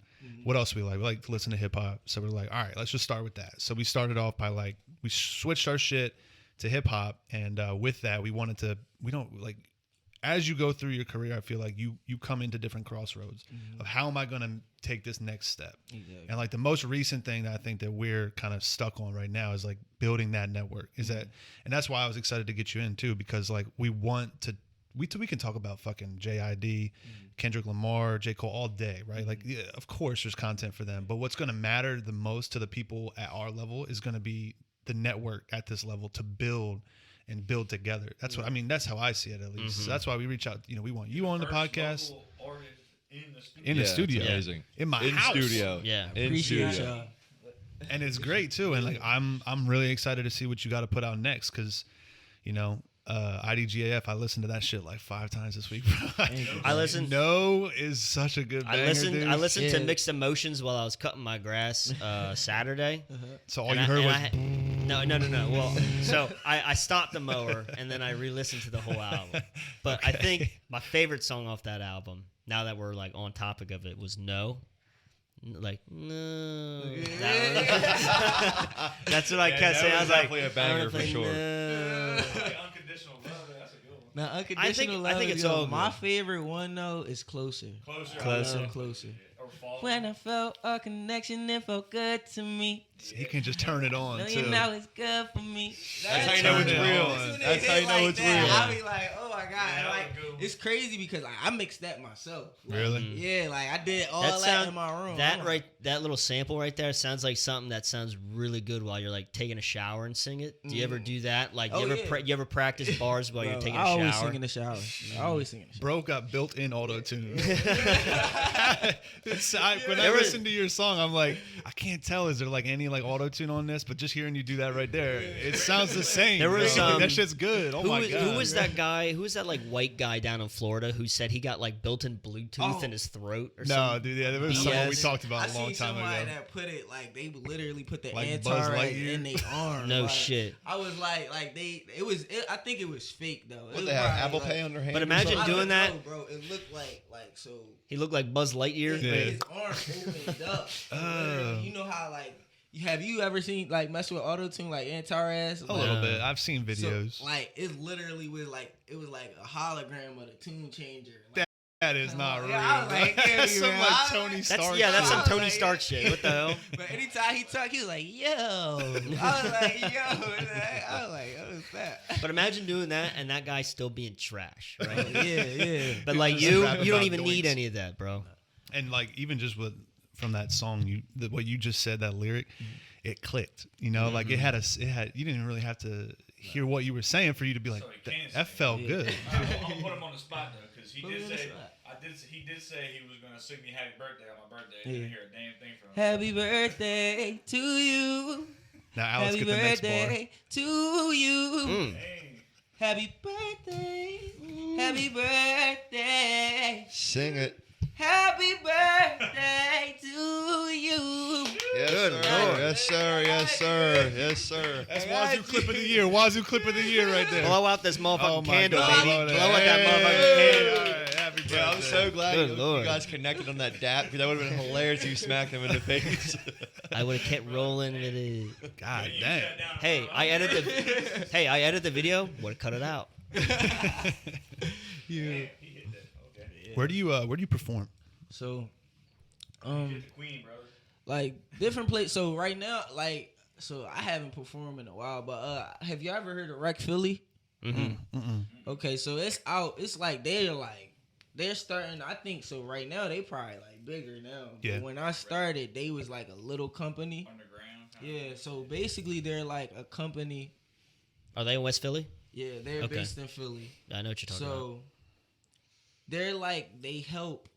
What else do we like? We like to listen to hip hop. So we're like, all right, let's just start with that. So we started off by like, we switched our shit to hip hop. And with that, we don't like, as you go through your career, I feel like you come into different crossroads of how am I going to take this next step?
Exactly.
And like the most recent thing that I think that we're kind of stuck on right now is like building that network. And that's why I was excited to get you in too, because like we can talk about fucking JID, Kendrick Lamar, J. Cole all day, right? Like, yeah, of course there's content for them, but what's going to matter the most to the people at our level is going to be the network at this level to build together. That's what I mean. That's how I see it, at least. So that's why we reach out. We want you on the podcast
Local artist in the studio.
in the
Yeah,
studio,
it's amazing.
in my
In
house.
studio.
Yeah.
In
Appreciate
studio.
y'all.
and it's great too. And like I'm really excited to see what you got to put out next because, you know, IDGAF. I listened to that shit like 5 times this week.
I listened.
No is such a good banger, dude.
I listened to Mixed Emotions while I was cutting my grass Saturday.
So all you heard was
no. Well, so I stopped the mower and then I re-listened to the whole album. But I think my favorite song off that album, now that we're like on topic of it, was No. Like no, that's what I kept saying. I was like,
definitely a banger for sure.
No.
Like Unconditional Love, that's a good one.
Now, Unconditional Love.
I think it's
yo,
all
my
good.
favorite one though is Closer.
Closer.
Or Fall.
When I felt a connection, it felt good to me.
he can just turn it on
No,
too.
you know it's good for me.
That's how you know it's real. That's how you know it's real.
I be like, oh my god,
Yeah,
like
that was a good one.
it's crazy because like, I mixed that myself. Like,
Really?
Yeah, like I did all that in my room.
That little sample right there sounds like something that sounds really good while you're like taking a shower and sing it. Do you ever do that? Like,
Oh,
you ever practice bars while you're taking a
I
shower?
always sing in the shower. I always sing in the shower.
Bro got built-in auto-tune. When I
There was-
listen to your song, I'm like, I can't tell. Is there like any like auto-tune on this? But just hearing you do that right there, it sounds the same.
There was,
bro. That shit's good. Oh my god.
Who was that guy? Who was that like white guy down in Florida who said he got like built-in Bluetooth in his throat or
No,
something?
dude. Yeah, there was someone we
BS.
talked about
I
a long
seen
time
somebody
ago.
that put it like they literally put the
Like Buzz
Antares
Lightyear?
in their arm.
No
like,
shit.
I was like I think it was fake though. It
What
was
they have
probably,
Apple
like,
Pay on their hand?
But
or
imagine
something?
I
doing
don't
that.
know, bro. It looked like so.
He looked like Buzz Lightyear.
Yeah.
His arm opened up. So literally, you know how like. Have you ever seen like mess with auto tune like Antares?
A little bit. I've seen videos.
So, like it literally was like it was like a hologram of the tune changer. Like,
That is not real.
Yeah, I was like,
bro.
yeah,
That's some
man.
like
I-
Tony
that's-
Stark.
That's some
shit.
Tony Stark shit. What the hell?
but anytime he talked, he was like, "Yo," I was like, "Yo," I was like, "Oh, what's that?"
But imagine doing that and that guy still being trash, right?
Yeah.
But like
Just
you
rap
don't
about
even need
doinks.
any of that, bro.
And like even just with from that song, what you just said, that lyric, it clicked. You know, like it had. You didn't really have to hear what you were saying for you to be like,
So he can
that
sing.
felt good.
I'll put him on the spot though, because he
Put me
did
on the
say
spot.
he did say he was gonna sing me Happy Birthday on my birthday. I didn't hear a damn thing from him.
Happy birthday to you.
Now Alex,
Happy
get the next bar.
birthday to you.
Mm.
Dang.
Happy birthday. Happy birthday.
Sing it.
Happy birthday to you.
Yes,
Good
sir.
Lord.
Yes, sir. Yes, sir. Yes, sir.
That's Wazoo clip of the year. Wazoo clip of the year right there.
Blow out this motherfucking
Oh my
candle,
God.
baby.
Blow
Blow
it.
out that motherfucking
Hey.
candle.
All right, happy birthday.
Yeah, I'm so glad
Good
you
Lord.
guys connected on that dap because that would have been hilarious if you smacked him in the face.
I would have kept rolling with it.
God
You
damn.
sat down
Hey,
and
I edited the video. Would have cut it out.
he hit that. Okay.
Where do you perform?
So,
Hit the Queen, brother.
like different places. So right now, like, so I haven't performed in a while, but have you ever heard of Rec Philly? Okay, so it's out. It's like they're starting. I think so. Right now, they probably like bigger now.
Yeah.
But when I started, they was like a little company.
Underground.
Yeah. So basically, they're like a company.
Are they in West Philly?
Yeah, they're
Okay.
based in Philly.
I know what you're talking about.
So they're like they help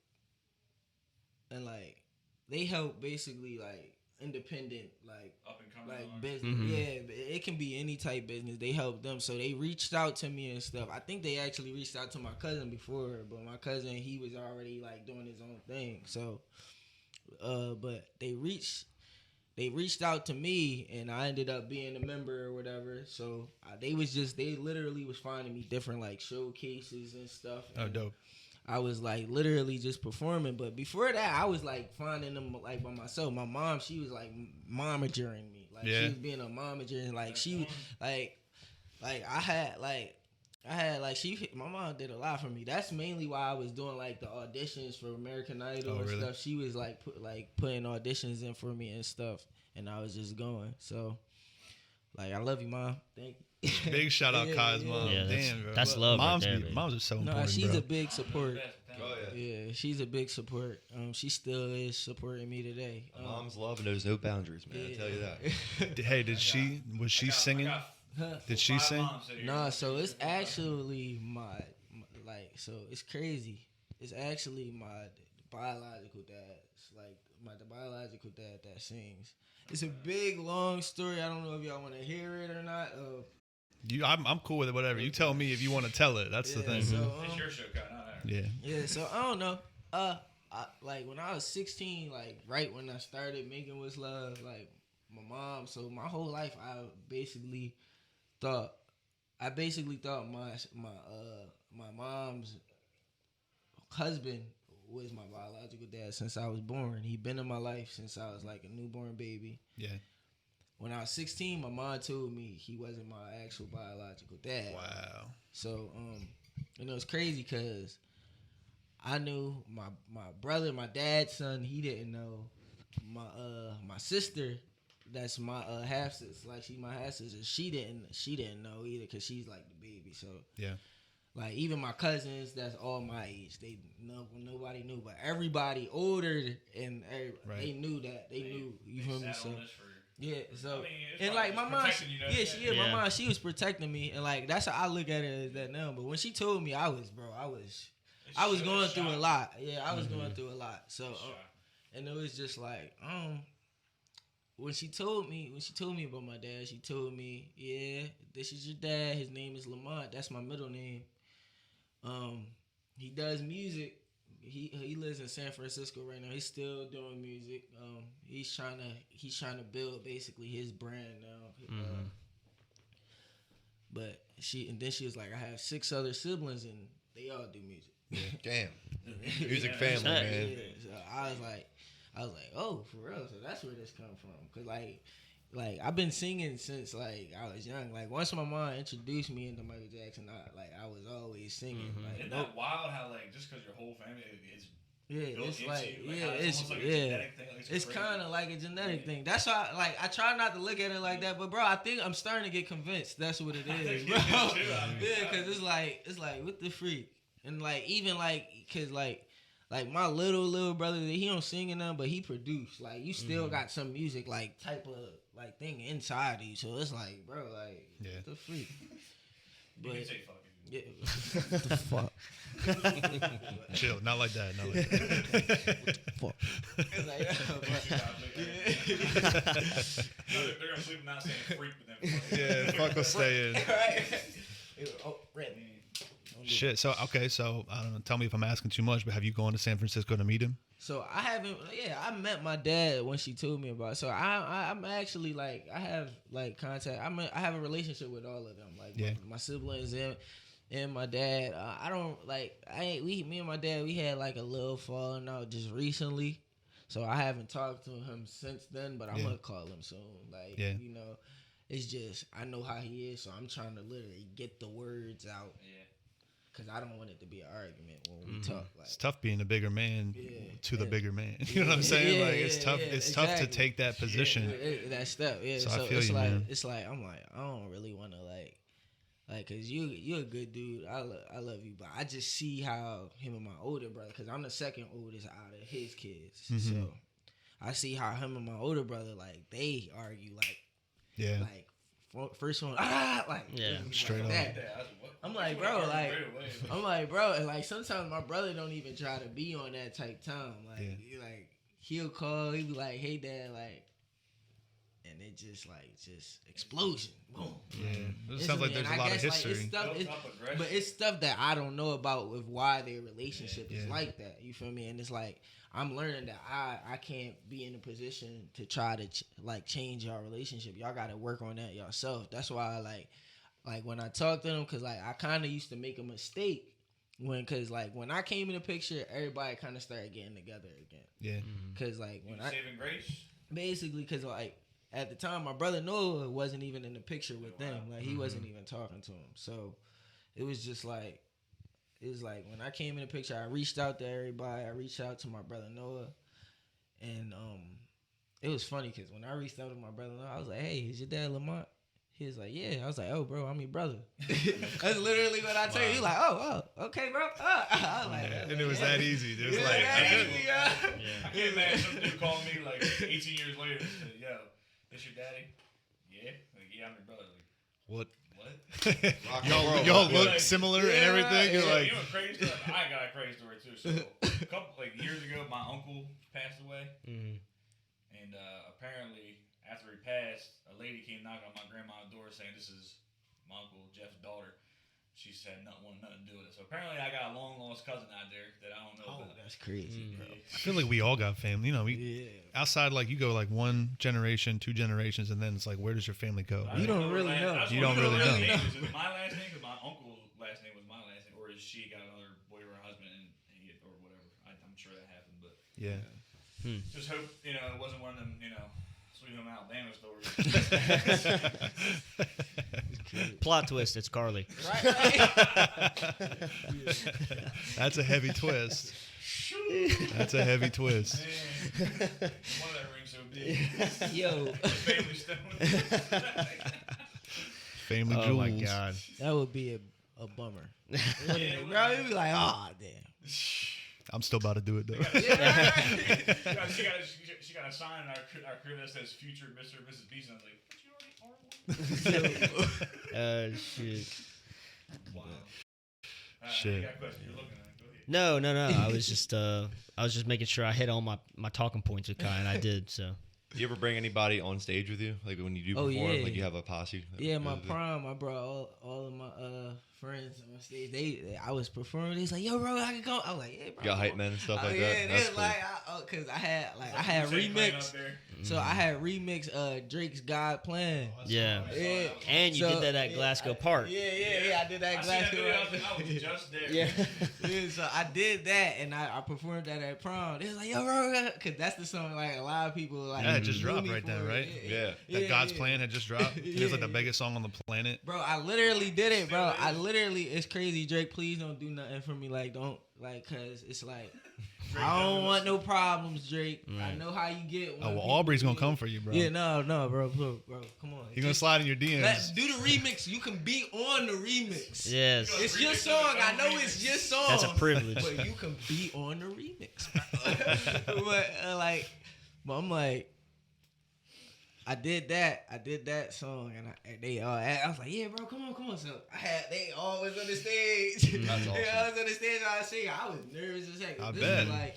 and like they help basically like independent
Up and coming.
like
on.
business.
Mhm.
Yeah, it can be any type business. They help them. So they reached out to me and stuff. I think they actually reached out to my cousin before, but my cousin he was already like doing his own thing. So but they reached out to me and I ended up being a member or whatever. So they literally was finding me different like showcases and stuff.
Oh,
And
dope.
I was like literally just performing. But before that, I was like finding them like by myself. My mom, she was like momagering me. Like
Yeah.
she was being a momager and like she like I had my mom did a lot for me. That's mainly why I was doing like the auditions for American Idol
Oh,
and
really?
stuff. She was like putting auditions in for me and stuff, and I was just going. So like I love you, Mom. Thank you.
Big shout out,
Yeah,
Kai's
yeah.
mom.
Yeah, that's-
Damn, bro.
that's
But
love right
Moms,
there, baby.
moms are so
No,
important,
she's
bro.
a big support.
Oh, yeah.
Yeah, she's a big support. She still is supporting me today.
Mom's love knows no boundaries, man. I tell you that.
Hey, was she singing? Did she sing?
Nah, so it's actually my like, so it's crazy. It's actually my biological dad's like the biological dad that sings. It's a big long story. I don't know if y'all want to hear it or not.
I'm cool with it. Whatever you tell me if you want to tell it. That's the thing.
So,
It's your show, Kyle, not ours.
Yeah.
Yeah, so I don't know. Like when I was 16, like right when I started making What's Love, like my mom. So my whole life, I basically thought my mom's husband was my biological dad since I was born. He been in my life since I was like a newborn baby.
Yeah.
When I was 16, my mom told me he wasn't my actual biological dad.
Wow.
So, it's crazy because I knew my brother, my dad's son. He didn't know. My sister, that's my half sister. Like she's my half sister. She didn't know either because she's like the baby. So
yeah.
Like even my cousins, that's all my age. They nobody knew, but everybody older and they knew that. They knew. You feel me? So yeah. So and like my mom, my mom, she was protecting me, and like that's how I look at it as that now. But when she told me, I was going through a lot. Yeah, I was going through a lot. So and it was just like when she told me about my dad, she told me, yeah, this is your dad. His name is Lamont. That's my middle name. He does music. He lives in San Francisco right now. He's still doing music. He's trying to build basically his brand now. But she was like, I have 6 other siblings and they all do music.
Damn. Music family, man.
Yeah. So I was like, oh, for real. So that's where this come from. Cause like I've been singing since like I was young. Like once my mom introduced me into Michael Jackson, I was always singing. Like,
isn't that wild how like just because your whole family is
it's kind of like a genetic thing. That's why I try not to look at it like that, but bro, I think I'm starting to get convinced that's what it is, bro. Because it's like what the freak, and like even like cause like my little brother, he don't sing in them, but he produced. Like you still got some music like type of like thing inside of you, so it's like bro, like what the freak.
But you can say fucking.
Yeah. What the fuck?
Chill, not like that. Not like that.
Fuck.
They're gonna sleep not saying freak, but then
Yeah, fuck will stay in.
Right. Oh, red.
Shit. So okay. So I don't know. Tell me if I'm asking too much, but have you gone to San Francisco to meet him?
So I haven't. Yeah, I met my dad when she told me about it. So I'm actually like I have like contact. I have a relationship with all of them. Like my siblings and my dad. I don't like. Me and my dad. We had like a little falling out just recently. So I haven't talked to him since then. But I'm gonna call him soon. Like you know, it's just I know how he is. So I'm trying to literally get the words out. Yeah. Because I don't want it to be an argument when we talk. Like,
it's tough being a bigger man to the bigger man. You know what I'm saying? It's tough. It's tough to take that position.
That step. Yeah.
So
So
I feel
it's
you,
like
man.
it's like I'm like I don't really want to like cause you're a good dude. I love you, but I just see how him and my older brother. Cause I'm the second oldest out of his kids. So I see how him and my older brother like they argue like first one
straight
like
up.
that. I'm like, bro, and like sometimes my brother don't even try to be on that type time. Like he'll call, he'll be like, hey dad, like, and it just explosion. Boom.
Yeah. It sounds like there's a lot of history.
But it's stuff that I don't know about with why their relationship is like that. You feel me? And it's like I'm learning that I can't be in a position to try to change y'all relationship. Y'all got to work on that yourself. That's why like when I talk to them, cause like I kind of used to make a mistake cause like when I came in the picture, everybody kind of started getting together again.
Yeah.
Cause like when
saving grace.
Basically, cause like at the time my brother Noah wasn't even in the picture with them. Like he wasn't even talking to him. So it was just like when I came in the picture, I reached out to everybody. I reached out to my brother Noah, and it was funny cause when I reached out to my brother Noah, I was like, hey, is your dad Lamont? He was like, yeah. I was like, oh, bro, I'm your brother. That's literally what I tell you. He like, oh, okay, bro. I was like,
and it was that easy. It was like,
I can't imagine some dude calling me like 18 years later and say, yo, this your daddy? Yeah. Like, yeah, I'm your brother. Like,
what?
what?
y'all look
Like,
similar and everything. You're like,
you know, crazy story. I got a crazy story too. So a couple years ago, my uncle passed away, and apparently after he passed, a lady came knocking on my grandma's door saying, "This is my uncle Jeff's daughter." She said nothing to do with it. So apparently, I got a long lost cousin out there that I don't know about.
That's crazy, bro.
I feel like we all got family. You know, outside like you go like one generation, 2 generations, and then it's like, where does your family go?
You don't really know.
You don't really know.
Is it my last name? Because my uncle's last name was my last name, or is she got another boy or husband and he, or whatever? I'm sure that happened, but
Yeah.
just hope it wasn't one of them Sweet Home Alabama stories.
Plot twist. It's Carly.
That's a heavy twist. That's a heavy twist.
Man, one of that rings so big.
Yo,
Family stone.
Family jewels.
Oh my god.
that would be a bummer. Bro, you'd be like, oh damn.
I'm still about to do it though.
She got a sign in our crib that says "Future Mr. and Mrs. Beast," and I was like, "But you already are one."
Shit.
Wow.
Shit.
You got a question? You're looking at it. Go ahead.
No. I was just making sure I hit all my talking points with Kai, and I did. So.
You ever bring anybody on stage with you? Like when you do
Oh,
perform,
yeah.
like you have a posse?
Yeah, my prom, I brought all of my friends on stage. I was performing. He's like, "Yo, bro, I can go." I was like, "Yeah, bro."
You got hype men and stuff like
yeah,
that?
they
That's
was
cool.
like, cause I had
Say playing
remix.
up there.
So I had remix Drake's God Plan.
Yeah.
Yeah.
And you
So,
did that at Glasgow Park.
Yeah, I did that
I seen that
Glasgow.
video. I was just there.
Yeah.
Yeah, so I did that, and I performed that at prom. They was like, "Yo, bro," because that's the song like a lot of people like.
Yeah, it just
knew
dropped
me
right
for
then,
it.
right?
Yeah.
That God's Plan had just dropped. It was like the
Yeah.
biggest song on the planet.
Bro, I literally did it, bro. It's crazy. Drake, please don't do nothing for me. Like, don't, cause it's like, I don't want no problems, Drake. I know how you get.
Oh, well, Aubrey's gonna come for you, bro.
Yeah, no, bro, come on.
He's gonna slide in your DMs.
Do the remix. You can be on the remix.
Yes.
It's your song. I know it's your song.
That's a privilege.
But you can be on the remix. But I'm like, I did that song, and they all. I was like, "Yeah, bro, come on." So they always on the stage.
That's awesome.
They always on the stage. I was singing. I was nervous as heck.
I
This
bet.
was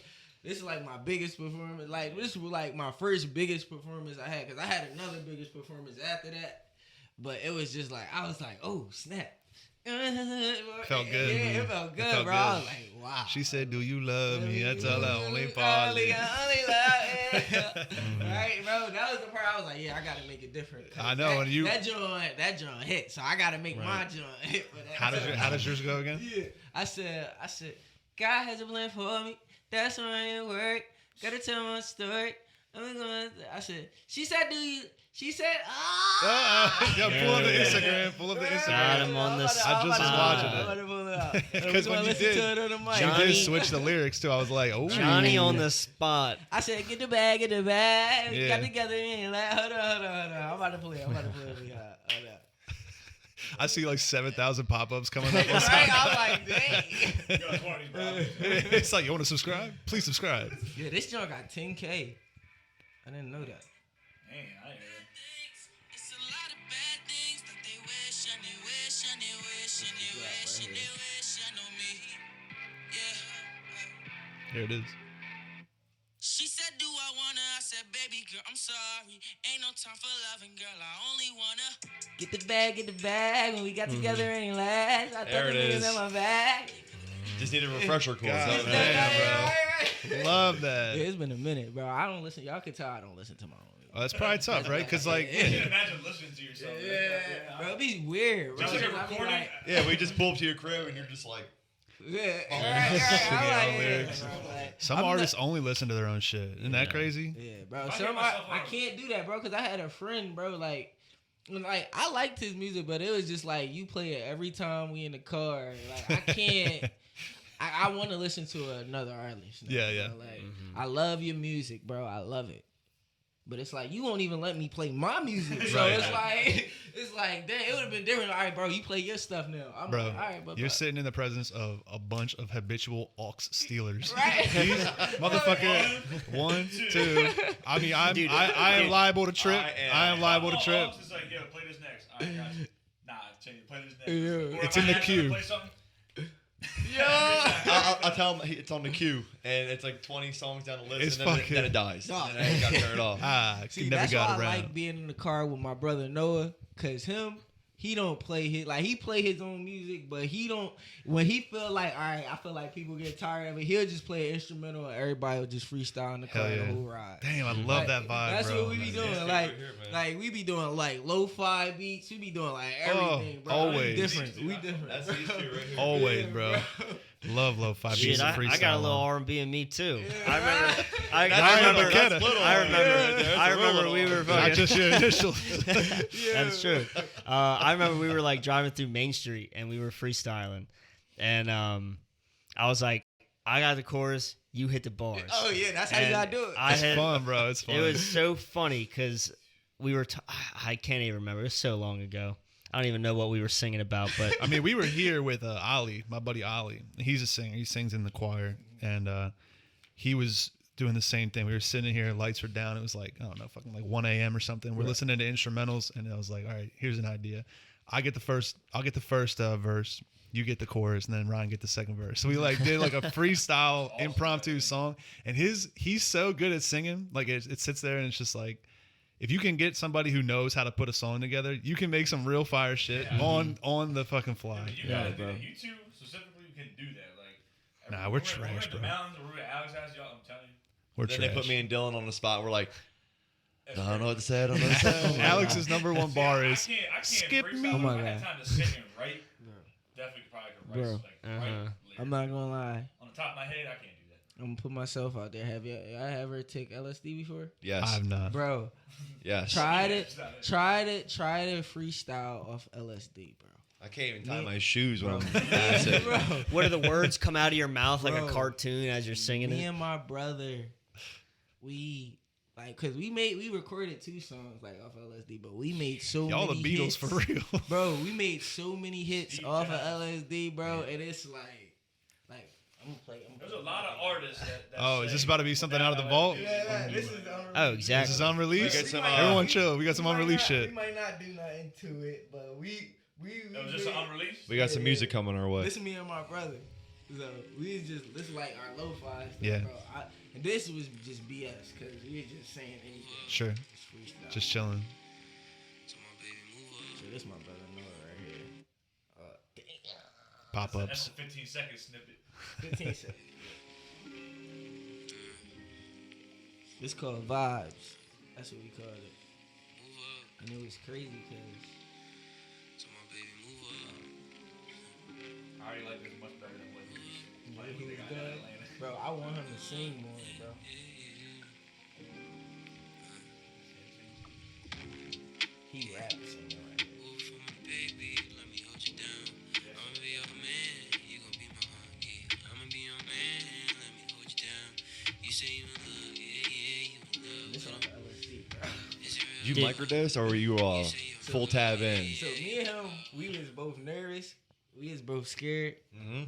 this is like my biggest performance. Like this was like my first biggest performance I had, because I had another biggest performance after that. But it was just like I was like, "Oh snap."
Felt good.
Yeah, it felt good,
It felt
bro.
good.
I was like, wow.
She said, "Do you love me?" That's all I only
Only
parley.
Right, bro. That was the part I was like, yeah, I gotta make it different.
I know, and you-
that joint hit, so I gotta make my joint hit. For that.
How does yours go again?
Yeah, I said, God has a plan for me. That's why it work. Gotta tell my story. I said, she said, do you? She said,
Yo, pull up the Instagram. Pull up the
Got
Instagram.
him on the
I just was
spot.
watching
I'm
it.
about to pull it out.
Because when you did,
to it on the mic.
you
Johnny-
did switch the lyrics too. I was like, "Oh,
Johnny on the spot.
I said, get the bag. We
Yeah.
got together and like, hold on. I'm about to play it. Hold on.
I see like 7,000 pop-ups coming up.
Right? I'm like, dang.
You got 20, bro.
It's like, you want to subscribe? Please subscribe.
Yeah, this joint got 10K. I didn't know that.
Man, I didn't know.
It's a lot of bad things that they wish and they wish and they wish and they wish and they wish on me. Yeah.
Here it is.
She said, do I wanna? I said, baby girl, I'm sorry. Ain't no time for loving, girl. I only wanna.
Get the bag. When we got together and last, I
There
thought the
it
niggas
is.
in my bag.
Just need a refresher course.
God,
That's
man.
it.
Love that.
Yeah, it's been a minute, bro. I don't listen. Y'all can tell I don't listen to my own.
Oh, that's probably tough, right? Because like,
I can't imagine listening to yourself.
Bro, it be weird, bro.
Just like a
I be
recording.
like,
Yeah, we just pull up to your crib and you're just like,
yeah,
singing
I'm
our
like,
lyrics.
bro, like,
some
I'm
artists only listen to their own shit. Isn't that crazy?
Yeah, bro.
If I
Some
hear myself
I
on-
can't do that, bro, because I had a friend, bro, like I liked his music, but it was just like you play it every time we in the car. Like I can't. I want to listen to another artist. Now,
Yeah, yeah.
bro. Like I love your music, bro. I love it. But it's like you won't even let me play my music. So
Right.
it's like, dang, it would have been different. All right, bro, you play your stuff now. I'm
Bro,
like, all right, but
you're sitting in the presence of a bunch of habitual aux stealers.
right.
These motherfucker, 1, 2. I mean, I am liable to trip. I am liable to trip.
It's like, yo, play this next. All right, gotcha. Nah, change the playlist.
Yeah.
Or
It's
if
in
I
the
ask him to
queue.
play something,
I'll tell him it's on the queue, and it's like 20 songs down the list,
It's
and then,
fucking-
then it dies.
Nah.
And then I got to turn it off.
See,
never
that's
got
why I
around.
like being in the car with my brother Noah, cause he don't play his he play his own music, but he don't when he feel like all right, I feel like people get tired of it. He'll just play an instrumental and everybody will just freestyle in the car
Hell yeah.
the whole ride.
Damn, I love
Like,
that vibe,
That's
bro.
what we be doing.
Yeah,
like,
right here, man.
like we be doing like lo-fi beats. We be doing like everything, bro.
always.
We different. We different.
That's these two right here.
Always,
Yeah,
bro. Love lo-fi beats
Shit,
and
I
freestyle.
got a little
on.
R&B in me too. I remember.
That's
I
right,
remember.
Makeda.
That's little
I
R&B right there.
remember.
That's
I
a real
remember
little
we were
R&B.
Not
fucking.
just your initials.
That's true. I remember we were like driving through Main Street and we were freestyling, and I was like, I got the chorus, you hit the bars.
Oh yeah, that's how you
And
gotta do it.
I
It's
had,
fun, bro. It's fun.
It was so funny because we were. I can't even remember. It was so long ago. I don't even know what we were singing about, but
I mean, we were here with Ali, my buddy Ali. He's a singer. He sings in the choir, and he was doing the same thing. We were sitting here, lights were down. It was like, I don't know, fucking like 1 a.m. or something. We're listening to instrumentals, and I was like, all right, here's an idea. I'll get the first verse. You get the chorus, and then Ryan get the second verse. So we like did like a freestyle impromptu song, and he's so good at singing. Like it sits there, and it's just like, if you can get somebody who knows how to put a song together, you can make some real fire shit on the fucking fly.
you gotta do that. You two specifically can do that. Like,
Nah, we're
we're
trash,
at the
bro.
mountains, or we're at Alex house, y'all. I'm telling you.
We're
Then
trash.
they put me and Dylan on the spot. We're like, I don't know what to say. I don't know what to say.
Alex's number one bar is
I can't
skip
freestyle,
me.
but
Oh my
if I had
God.
time to sing and write. Definitely probably could write.
Bro.
Like, write lyrics.
I'm not gonna lie.
On the top of my head, I can't do that.
I'm gonna put myself out there. Have I ever take LSD before?
Yes.
I've not.
Bro,
Yes.
tried
Yeah,
it.
it's not it.
Tried to freestyle off LSD, bro.
I can't even tie
Me-
my shoes when I'm acid.
Bro,
what are the words come out of your mouth like
Bro.
a cartoon as you're singing
me
it?
and my brother, we cause we recorded 2 songs like off LSD, but we made so
Y'all the
many
Beatles
hits.
for real.
Bro, we made so many hits
Deep
off of
cuts.
LSD, bro, and it's like I'm gonna play.
There's a lot of artists that
Oh, is
say
this about to be something out of the
that
vault?
Yeah, this is
Oh,
This
exactly.
is unreleased.
We got some,
Everyone chill. We got some unreleased shit.
We might not do nothing to it, but we
That was just an unreleased.
We got some music coming our way.
This is me and my brother. So we just this is like our lo-fi stuff,
Yeah.
bro. And this was just BS because we were just saying anything.
Sure.
Just freestyle.
Just chilling.
So my baby move up.
So this my brother Noah right here. Damn.
Pop
That's
ups.
a 15-second snippet.
15 seconds. This called Vibes. That's what we called it.
Move up.
And it was crazy because
So my baby move up.
I already like this much better than what he
when he was
got in
done,
Atlanta.
bro, I want him to sing more, bro. He rap singing right here.
Move for my baby, let me hold you down. I'ma be your man, you gon' be my honey. I'ma be your man, let me hold you down. You say you in love, yeah, you in love.
This on LSD, bro.
Is it real?
Did you microdose or were you full tab in?
So me and him, we was both nervous. We was both scared.
Mm-hmm.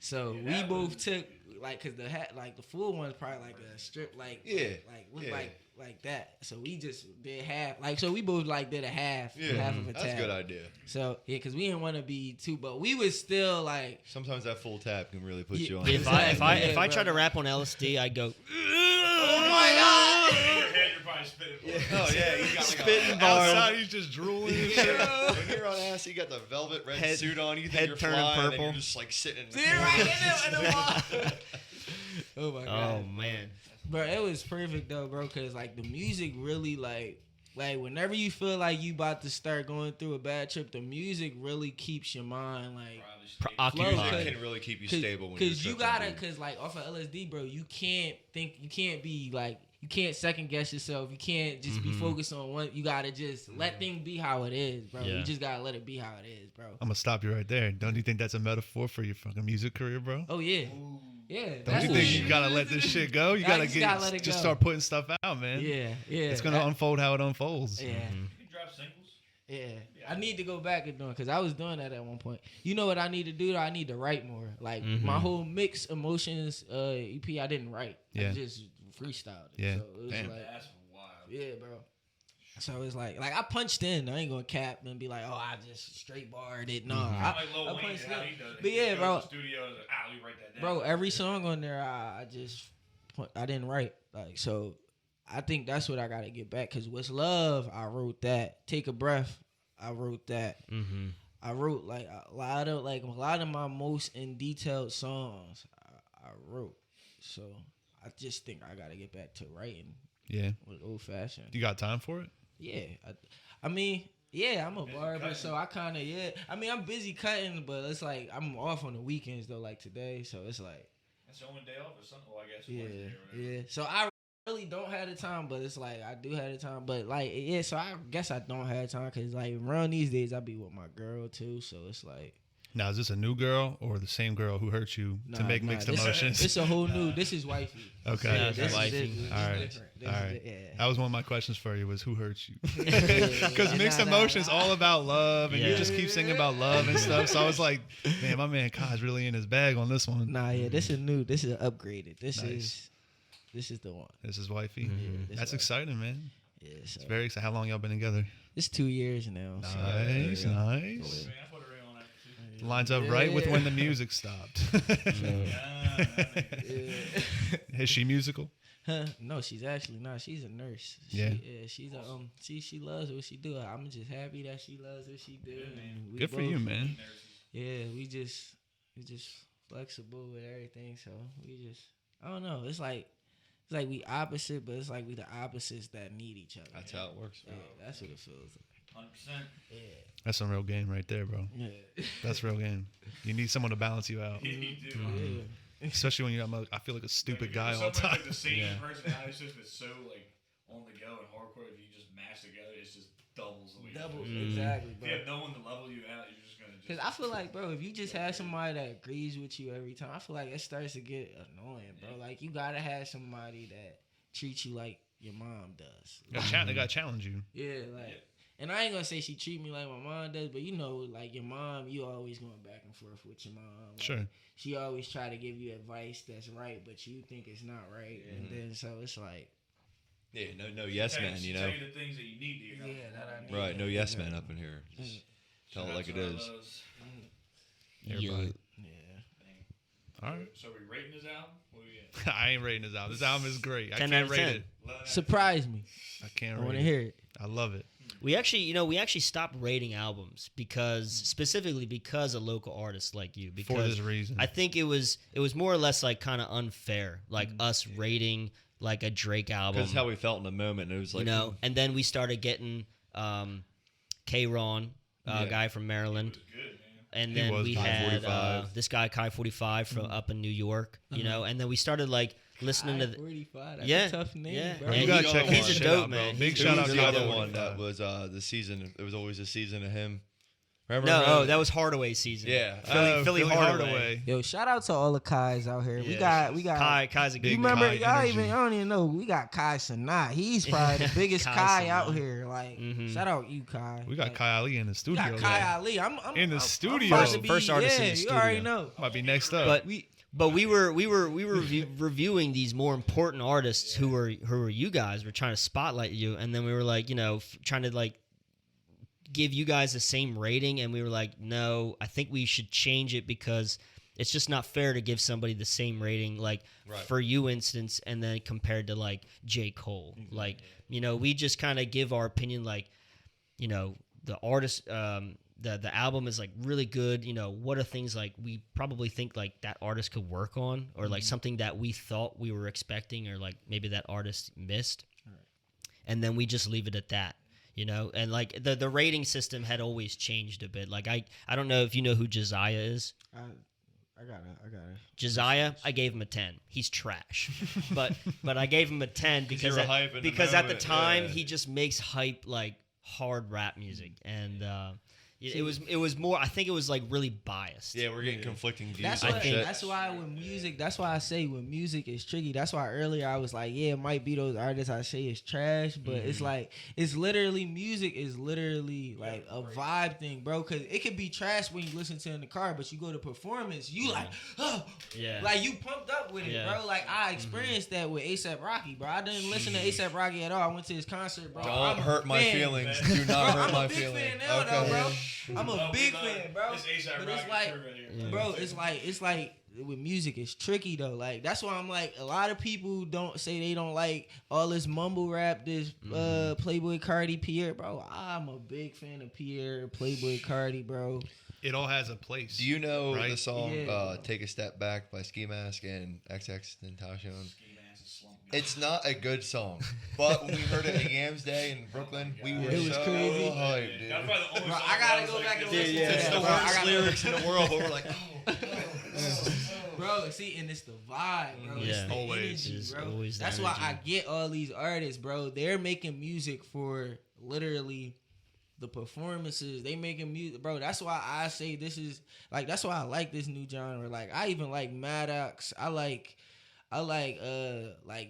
So
Yeah,
we
that
both took like, cause the hat, like the full one's probably like a strip, like like look
Yeah.
like that. So we just did half, like so we both like did a half,
Yeah,
half of a
that's a
tab.
good idea.
So yeah, cause we didn't want to be too, but we was still like,
Sometimes that full tab can really put
Yeah.
you on.
If I
Yeah,
try
bro.
to rap on LSD, I'd go.
In your head, you're probably spitting.
Oh yeah, you got like
Spitting
a,
bars.
Outside, he's just drooling and shit.
when you're on ass, you got the velvet red
Head-
suit on. You think
head
you're
turning
flying, and
purple.
you're just like sitting. In the
sit right
corner.
in the wall. Oh my god.
Oh man.
Bro, it was perfect though, bro, cause like the music really like whenever you feel like you about to start going through a bad trip, the music really keeps your mind like,
Occupied.
Flow,
Music can really keep you stable when you're
cause you
tripping,
gotta,
dude.
cause like off of LSD, bro, you can't be like, you can't second guess yourself. You can't just be focused on one. You gotta just let things be how it is, bro.
Yeah.
You just gotta let it be how it is, bro.
I'm gonna stop you right there. Don't you think that's a metaphor for your fucking music career, bro?
Oh yeah, yeah.
Don't
that's
you
what
think
it
you gotta let this shit go? You
Nah,
gotta
you just gotta let it
just
go.
start putting stuff out, man.
Yeah, yeah.
It's gonna unfold how it unfolds.
Yeah.
You can drop singles.
Yeah, I need to go back and doing because I was doing that at one point. You know what I need to do? Though? I need to write more. Like my whole mix emotions EP, I didn't write.
Yeah.
I just freestyled it.
Yeah.
So it was
Damn.
like,
That's wild.
yeah, bro. So it's like I punched in. I ain't gonna cap and be like, oh, I just straight barred it. No,
Like Lil
I
Wayne,
punched
how
in.
he does it.
But
He
yeah,
goes
bro.
to the studio, like, we write that down.
Bro, every song on there, I didn't write. Like, so I think that's what I gotta get back. Cause What's Love, I wrote that. Take a Breath, I wrote that.
Mm-hmm.
I wrote like a lot of my most in detailed songs. I wrote. So I just think I gotta get back to writing.
Yeah.
With old fashioned.
You got time for it?
Yeah, I mean, yeah, I'm a
Busy
barber,
cutting.
so I kind of I mean, I'm busy cutting, but it's like I'm off on the weekends though, like today. So it's like
That's the only day off or something. Well, I guess
yeah,
Wednesday or whatever.
yeah. So I really don't have the time, but it's like I do have the time, but like yeah. So I guess I don't have time because like around these days I be with my girl too. So it's like
Now, is this a new girl or the same girl who hurt you to make mixed
this,
emotions?
It's a whole new. This is wifey.
Okay.
Yeah,
this
that's
is
wifey.
this is
All right.
different. This
All
is
right.
yeah.
That was one of my questions for you was who hurt you?
Yeah,
Because mixed emotions all about love, and you
Yeah.
just keep singing about love and stuff. So I was like, man, my man Kai's really in his bag on this one.
Nah, yeah, this is new. This is upgraded. This
Nice.
is the one.
This is wifey.
Yeah, this
That's
wifey.
exciting, man.
Yeah, so
It's very exciting. How long y'all been together?
it's 2 years now.
Nice,
So,
nice.
Man, I put a ring on that too.
Lines up right with when the music stopped.
yeah.
Is she musical?
Huh? No, she's actually not. She's a nurse.
Yeah.
She's a she loves what she do. I'm just happy that she loves what she do. and we
Good for
both-
you, man.
Yeah, we just flexible with everything. So we just I don't know. It's like we opposite, but it's like we the opposites that need each other.
That's how it works.
Yeah, that's what it feels like.
100%.
Yeah.
That's some real game right there, bro.
Yeah.
That's real game. You need someone to balance you out,
Yeah, you do.
Yeah.
especially when I feel like a stupid
Like,
guy
if
all the
someone's,
time.
Like the same
Yeah.
personality system is so like on the go and hardcore. If you just mash together, it's just doubles the way.
Double,
If
exactly,
you
bro.
have no one to level you out, you're just gonna.
Because I feel like, bro, if you just have somebody that agrees with you every time, I feel like it starts to get annoying, bro. Like, you got to have somebody that treats you like your mom does.
They got to challenge you.
Yeah, like, and I ain't going to say she treat me like my mom does, but you know, like your mom, you always going back and forth with your mom. Like,
Sure.
She always try to give you advice that's right, but you think it's not right. And then, so it's like,
Yeah, no yes man, you know.
Tell you the things that you need to hear.
yeah, that I need.
Right, no yes man up in here. Just tell it like it is.
Everybody.
Yeah.
All right.
So we rating this album? What we at?
I ain't rating this album. This album is great. I
10
can't
out of
rate
10.
it.
Surprise me.
I can't
I
rate
want
it.
to hear it.
I love it.
We actually stopped rating albums specifically because of local artists like you. Because
For this reason.
I think it was more or less like kind of unfair, like us rating like a Drake album.
Because how we felt in the moment. It was like,
you know, and then we started getting K-Ron,
Yeah.
guy from Maryland.
Good, man.
And
He
then
was
we
Kai
had
45.
this guy Kai 45 from up in New York, you know, and then we started like listening to the,
45. That's
yeah,
a tough name,
yeah.
bro.
Bro,
And
you gotta
he's
check
the
his
other
shit
one,
out, bro.
man.
Big
He's
shout out
Who's
to
the other
Kai
one that
45.
was the season. It was always a season of him. Remember?
no, that was Hardaway's season.
Yeah.
Philly Hardaway.
Yo, shout out to all the Kais out here.
Yeah.
We got
Kai's a good
You
Big
remember?
Kai
Y'all
energy.
I don't even know. We got Kai Sanat. He's probably the biggest
Kai
Kai out
Cenat.
here. Like,
Mhm.
shout out you, Kai.
We got
like,
Kai Ali in the
We
studio.
got Kai
man.
Ali. I'm
In the
I'm
studio.
about to be-
First artist in
yeah,
the
You already
studio.
know.
Might be next up.
But we were reviewing these more important artists who were you guys. We're trying to spotlight you, and then we were like, trying to like give you guys the same rating, and we were like, no, I think we should change it because it's just not fair to give somebody the same rating, like
Right.
for you instance, and then compared to like J. Cole. Like, we just kind of give our opinion, like, the artist, the album is like really good. What are things like we probably think like that artist could work on, or like something that we thought we were expecting, or like maybe that artist missed, and then we just leave it at that. And like the rating system had always changed a bit. Like I don't know if you know who Josiah is.
I got it.
Josiah, I gave him a 10. He's trash, but I gave him a 10 because
you were hype in the
at the
moment,
time
yeah.
he just makes hype like hard rap music, and It was more. I think it was like really biased.
Yeah, we're getting conflicting views.
That's
on
why.
shit.
That's why when music. That's why I say when music is tricky. That's why earlier I was like, yeah, it might be those artists I say is trash, but it's like it's literally music is literally like a vibe thing, bro. Cause it could be trash when you listen to it in the car, but you go to performance, you like, oh,
Yeah.
like you pumped up with it, bro. Like I experienced that with A$AP Rocky, bro. I didn't listen to A$AP Rocky at all. I went to his concert, bro.
Don't
I'm a
hurt my
fan.
feelings. Do
Bro,
not hurt
I'm
my
a big
feelings.
fan now, though, bro. I'm a big
But
fan, bro.
It's A$AP
But it's
Rocky
like,
crew right here.
bro, it's like with music, it's tricky though. Like that's why I'm like, a lot of people don't say they don't like all this mumble rap, this Playboy Cardi, Pierre, bro. I'm a big fan of Pierre, Playboy Cardi, bro.
It all has a place.
Do you know
Right?
the song
Yeah.
"Take a Step Back" by Ski Mask and XX Tentacion?
Ski mask is slumped.
It's not a good song, but when we heard it at Yams Day in Brooklyn, we were
It was
so
crazy.
hyped, dude.
That's probably the only
Bro,
song
I gotta
was
go
like,
back and
this
listen
is-
to
It's
that,
the
bro. I
worst
gotta-
lyrics in the world, but we're like,
Bro, see, and it's the vibe, bro. It's
Yeah.
the
Always.
energy,
It's
bro.
always the
That's why I
energy.
get all these artists, bro. They're making music for literally the performances. They making music, bro. That's why I say this is like. That's why I like this new genre. Like I even like Maddox. I like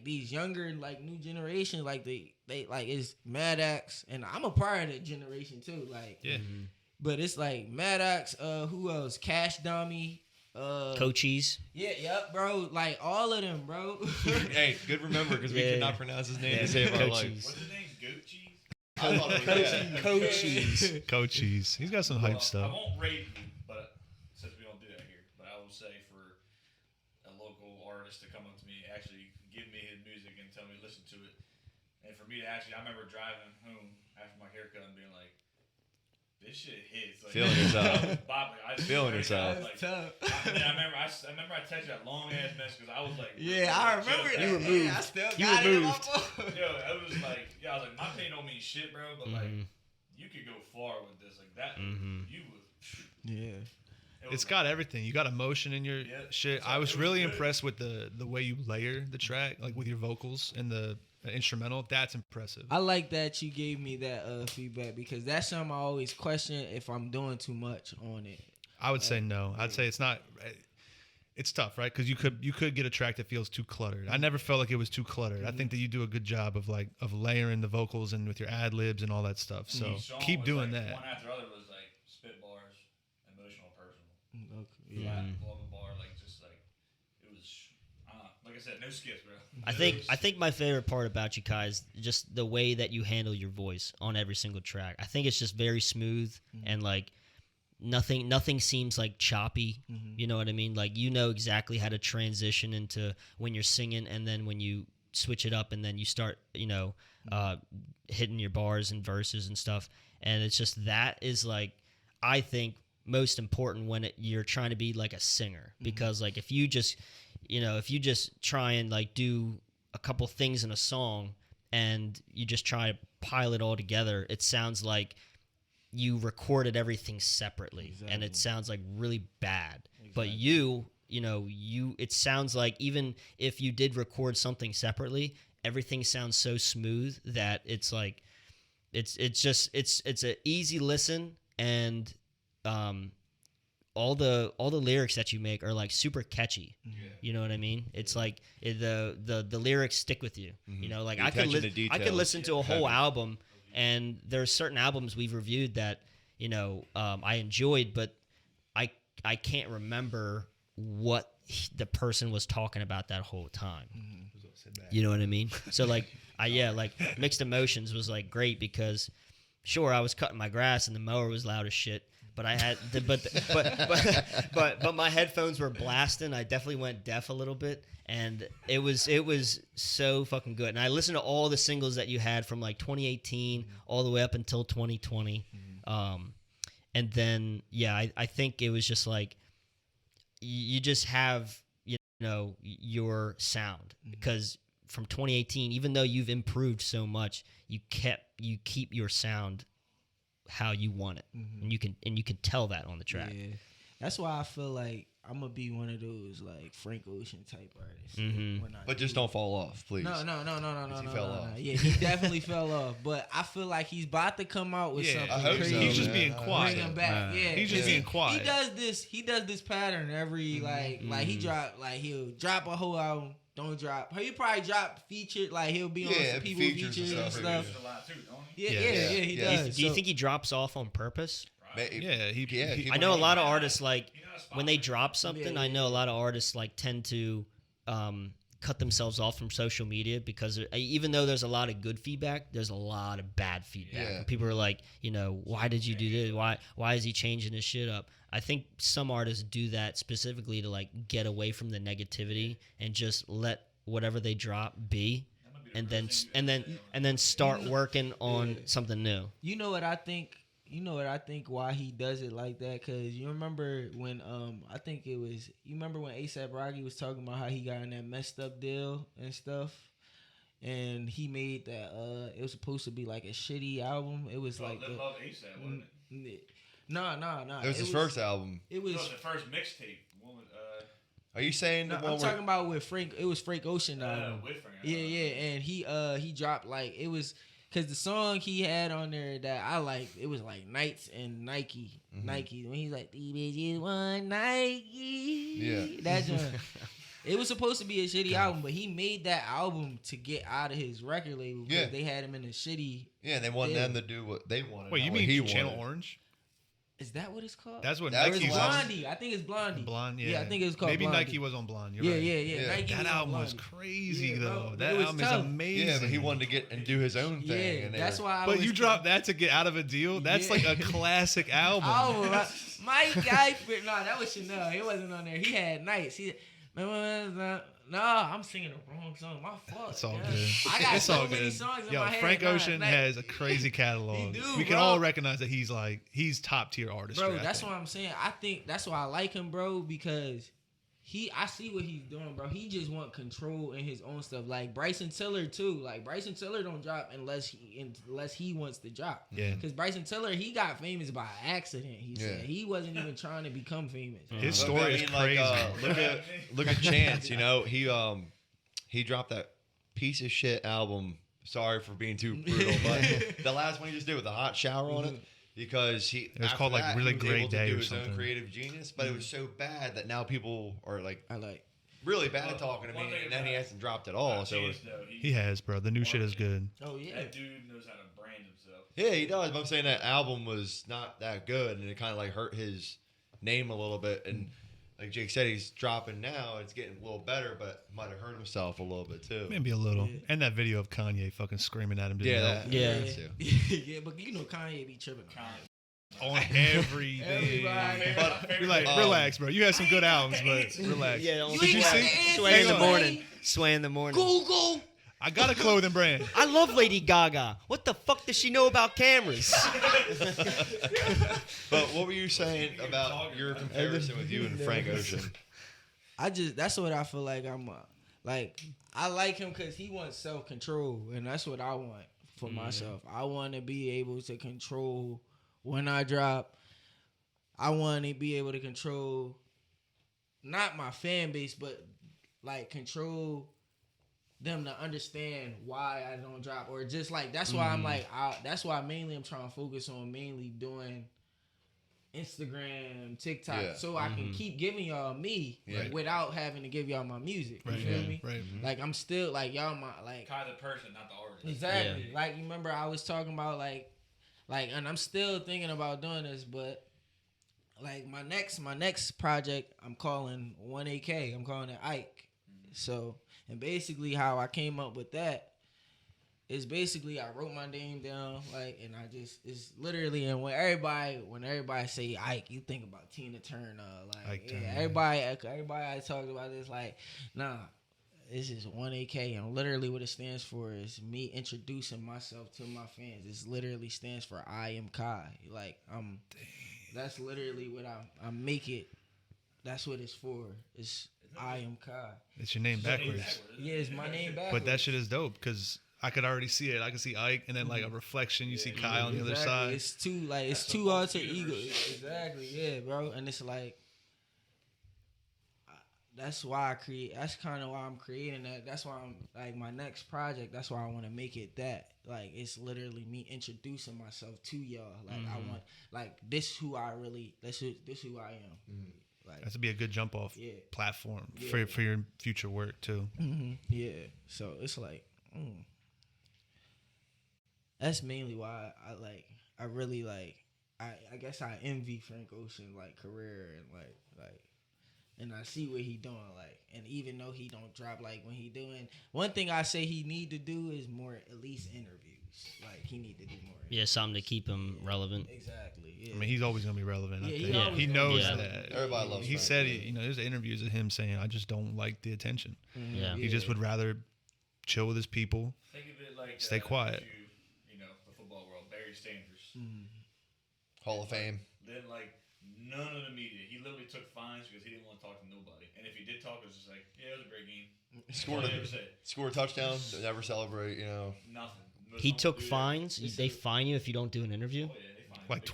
these younger like new generation. Like they like it's Maddox, and I'm a part of that generation too. Like
Yeah.
but it's like Maddox. Who else? Cash Dummy.
Coaches.
Yeah, yep, bro. Like all of them, bro.
hey, good remember because we
Yeah.
could not pronounce his name to save our life.
Coaches.
What's his name? Goat cheese?
I thought it was that.
Coaches.
Coaches. He's got some hype
I
stuff.
won't rate you, but since we don't do that here, but I will say for a local artist to come up to me, actually give me his music and tell me to listen to it, and for me to actually, I remember driving home after my haircut and being like, "This shit hits." Like,
Feeling yourself.
Bob, like, I
Feeling
swear to God,
yourself.
like,
Tough.
and I remember I texted that long ass message because I was like,
Yeah, I remember that.
You were moved.
Yeah, I still
You
got
were
it in my
moved.
phone.
Yo, I was like, I was like, my pain don't mean shit, bro, but like, you could go far with this, like that. You was.
Yeah.
It was
It's got everything. You got emotion in your
Yeah.
shit.
So
I
it
was
was
really
good.
impressed with the way you layer the track, like with your vocals and the instrumental. That's impressive.
I like that you gave me that feedback because that's something I always question if I'm doing too much on it.
I would say no. I'd say it's not. It's tough, right? Because you could get a track that feels too cluttered. I never felt like it was too cluttered. I think that you do a good job of layering the vocals and with your ad libs and all that stuff. So
each song
keep
was,
doing
like,
that.
One after other was like spit bars, emotional, personal.
Okay.
Flat, love a bar, like just like it was. Like I said, no skips, bro.
I think my favorite part about you, Kai, is just the way that you handle your voice on every single track. I think it's just very smooth and like nothing seems like choppy. You know what I mean? Like you know exactly how to transition into when you're singing and then when you switch it up and then you start, hitting your bars and verses and stuff. And it's just that is like I think most important when you're trying to be like a singer because like if you just try and like do a couple things in a song and you just try to pile it all together, it sounds like you recorded everything separately and it sounds like really bad. But it sounds like even if you did record something separately, everything sounds so smooth that it's like it's an easy listen and all the lyrics that you make are like super catchy. You know what I mean? It's like the lyrics stick with you. You know, like
The
I could
attention to
I could
detail
listen to a
is
whole
heavy.
album, and there's certain albums we've reviewed that I enjoyed, but I can't remember what the person was talking about that whole time. You know what I mean? So like like Mixed Emotions was like great because sure I was cutting my grass and the mower was loud as shit. But I had, but my headphones were blasting. I definitely went deaf a little bit, and it was so fucking good. And I listened to all the singles that you had from like 2018 all the way up until 2020, and then I think it was just like you just have your sound because from 2018, even though you've improved so much, you keep your sound how you want it, and you can tell that on the track.
Yeah. That's why I feel like I'm gonna be one of those like Frank Ocean type artists.
Mhm.
when I
But just don't fall off, please.
No.
He fell off.
Yeah, he definitely fell off. But I feel like he's about to come out with something
I hope
crazy.
so,
He's just
man.
being
I hope
quiet.
Bring him back. Yeah,
He's just
'cause
being quiet.
He does this pattern every like he drop like he'll drop a whole album, don't drop. He probably drop featured like he'll be on some people
features
features and
and
stuff.
stuff.
There's a lot too, don't he?
Yeah, he
Yeah.
does.
Do you
So-
think he drops off on purpose?
Yeah, he
I know a lot of artists like
He not a
when they
spotlight.
drop something.
Yeah,
I know a lot of artists like tend to cut themselves off from social media because even though there's a lot of good feedback, there's a lot of bad feedback.
Yeah.
And people are like, why did you do this? Why is he changing his shit up? I think some artists do that specifically to like get away from the negativity and just let whatever they drop be, and then start working on something new.
You know what I think? You know what I think? Why he does it like that? Cause you remember when I think it was you remember when A$AP Rocky was talking about how he got in that messed up deal and stuff, and he made that it was supposed to be like a shitty album. It was like
Live Love ASAP, wasn't it?
No.
It was his first album.
It
It
was.
was the first mixtape. One with,
Are you saying
No,
the one
I'm talking about with Frank. It was Frank Ocean album.
with Frank.
Yeah, and he dropped like it was because the song he had on there that I liked, it was like Nights and Nike. Nike when he's like these bitches want Nike.
Yeah.
That joint. It was supposed to be a shitty album, but he made that album to get out of his record label because
Yeah.
they had him in a shitty.
Yeah, they want
Yeah.
them to do what they wanted.
Wait,
not
you
what
mean
he
Channel
wanted.
Orange?
Is that what it's called?
That's what
That's
Or it's
Nike
was-
was.
Blondie. I think it's Blondie.
Blonde, yeah.
Yeah, I think it was called
Maybe
Blondie.
Nike was on Blonde. You're
Yeah,
right.
yeah.
Yeah.
Nike
That
was on
album was
Blondie.
crazy
Yeah,
though.
bro.
That
It was
album
tough.
is amazing.
Yeah, but he wanted to get and do his own thing.
Yeah,
and they
that's
were-
why.
But you dropped that to get out of a deal. That's
Yeah.
like a classic album.
My guy, no, that was Chanel. He wasn't on there. He had Nights. No, I'm singing the wrong song. My fault.
It's all
yeah.
good.
I got
It's
so
all
many
good.
songs in
Yo,
my head.
Frank
nah,
Ocean
like-
has a crazy catalog.
He do,
we can
bro.
all recognize that he's top tier artist.
Bro, that's what I'm saying. I think that's why I like him, bro, because I see what he's doing, bro. He just want control in his own stuff. Like Bryson Tiller too. Like Bryson Tiller don't drop unless he wants to drop.
Yeah.
Because Bryson Tiller, he got famous by accident. He said
Yeah.
he wasn't even trying to become famous.
His
But,
story is crazy.
look at Chance. He dropped that piece of shit album. Sorry for being too brutal, but the last one he just did with the hot shower on it. Because it
was called, like, Really Great Day
to do
or
his
something.
own creative genius, but it was so bad that now people are like
I like.
really bad talking to
one
me,
thing
and then he
about-
hasn't dropped at all. So
Chance, though,
He has, bro. The new shit is good.
Oh yeah.
That dude knows how to brand himself.
yeah, he does. But I'm saying that album was not that good, and it kind of like hurt his name a little bit. And like Jake said, he's dropping now. It's getting a little better, but might have hurt himself a little bit too.
Maybe a little.
Yeah.
And that video of Kanye fucking screaming at him.
Yeah,
help.
that.
Yeah.
that too.
Yeah, but you know Kanye be tripping.
On everything.
Everybody.
But
You're like, relax, bro. You had some good albums, but relax.
Yeah,
You
Did you
ain't got
see?
the answer,
Sway in the
man.
morning. Sway in the morning.
Google.
I got a clothing brand.
I love Lady Gaga. What the fuck does she know about cameras?
But what were you saying about your comparison with you and Frank Ocean?
That's what I feel like like I like him because he wants self-control, and that's what I want for myself. I want to be able to control when I drop. I want to be able to control not my fan base, but like control them to understand why I don't drop, or just like that's why I'm like that's why mainly I'm trying to focus on mainly doing Instagram, TikTok,
Yeah.
so I can keep giving y'all me
Right.
without having to give y'all my music.
Right,
You feel
yeah,
me?
right.
Like I'm still like y'all my like
Kind of the person, not the artist.
exactly.
Yeah.
Like you remember I was talking about like and I'm still thinking about doing this, but like my next project I'm calling 1AK. I'm calling it Ike. So and basically how I came up with that is basically I wrote my name down like and I just it's literally and when everybody say Ike, you think about Tina Turner, like
Ike
yeah,
Turner.
everybody I talked about this like nah. This is 1AK, and literally what it stands for is me introducing myself to my fans. It literally stands for I am Kai. Like that's literally what I make it. That's what it's for. It's I am Kai.
It's your name backwards.
Yeah, it's my name backwards.
But that shit is dope because I could already see it. I could see Ike and then like a reflection. You see Kyle on the other side.
It's two alter egos. Exactly, yeah, bro. And it's like that's why I create. That's kind of why I'm creating that. That's why I'm like my next project. That's why I want to make it that. Like it's literally me introducing myself to y'all. Like I want like this who I really. This who I am. Like
That's to be a good jump off platform for your future work too.
Yeah. So it's like that's mainly why I really like. I guess I envy Frank Ocean like career and like. And I see what he doing, like, and even though he don't drop, like, when he doing, one thing I say he need to do is more, at least interviews. Like, he need to do more.
Yeah, something to keep him relevant.
Exactly. Yeah.
I mean, he's always gonna be relevant. I think.
always
He
gonna
knows
be
that.
relevant.
Everybody loves
He
Frank,
said,
yeah.
there's interviews of him saying, "I just don't like the attention."
Yeah.
He just would rather chill with his people.
Think of it like
Stay quiet.
You know, the football world, Barry Sanders.
Hall of Fame.
Then like none of the media. He literally took fines because he didn't want to talk to nobody. And if he did talk, it was just like, yeah, it was a great game.
Score a touchdown. Never celebrate. You know.
Nothing.
He took fines. They fine you if you don't do an interview.
Oh, yeah, they fine.
Like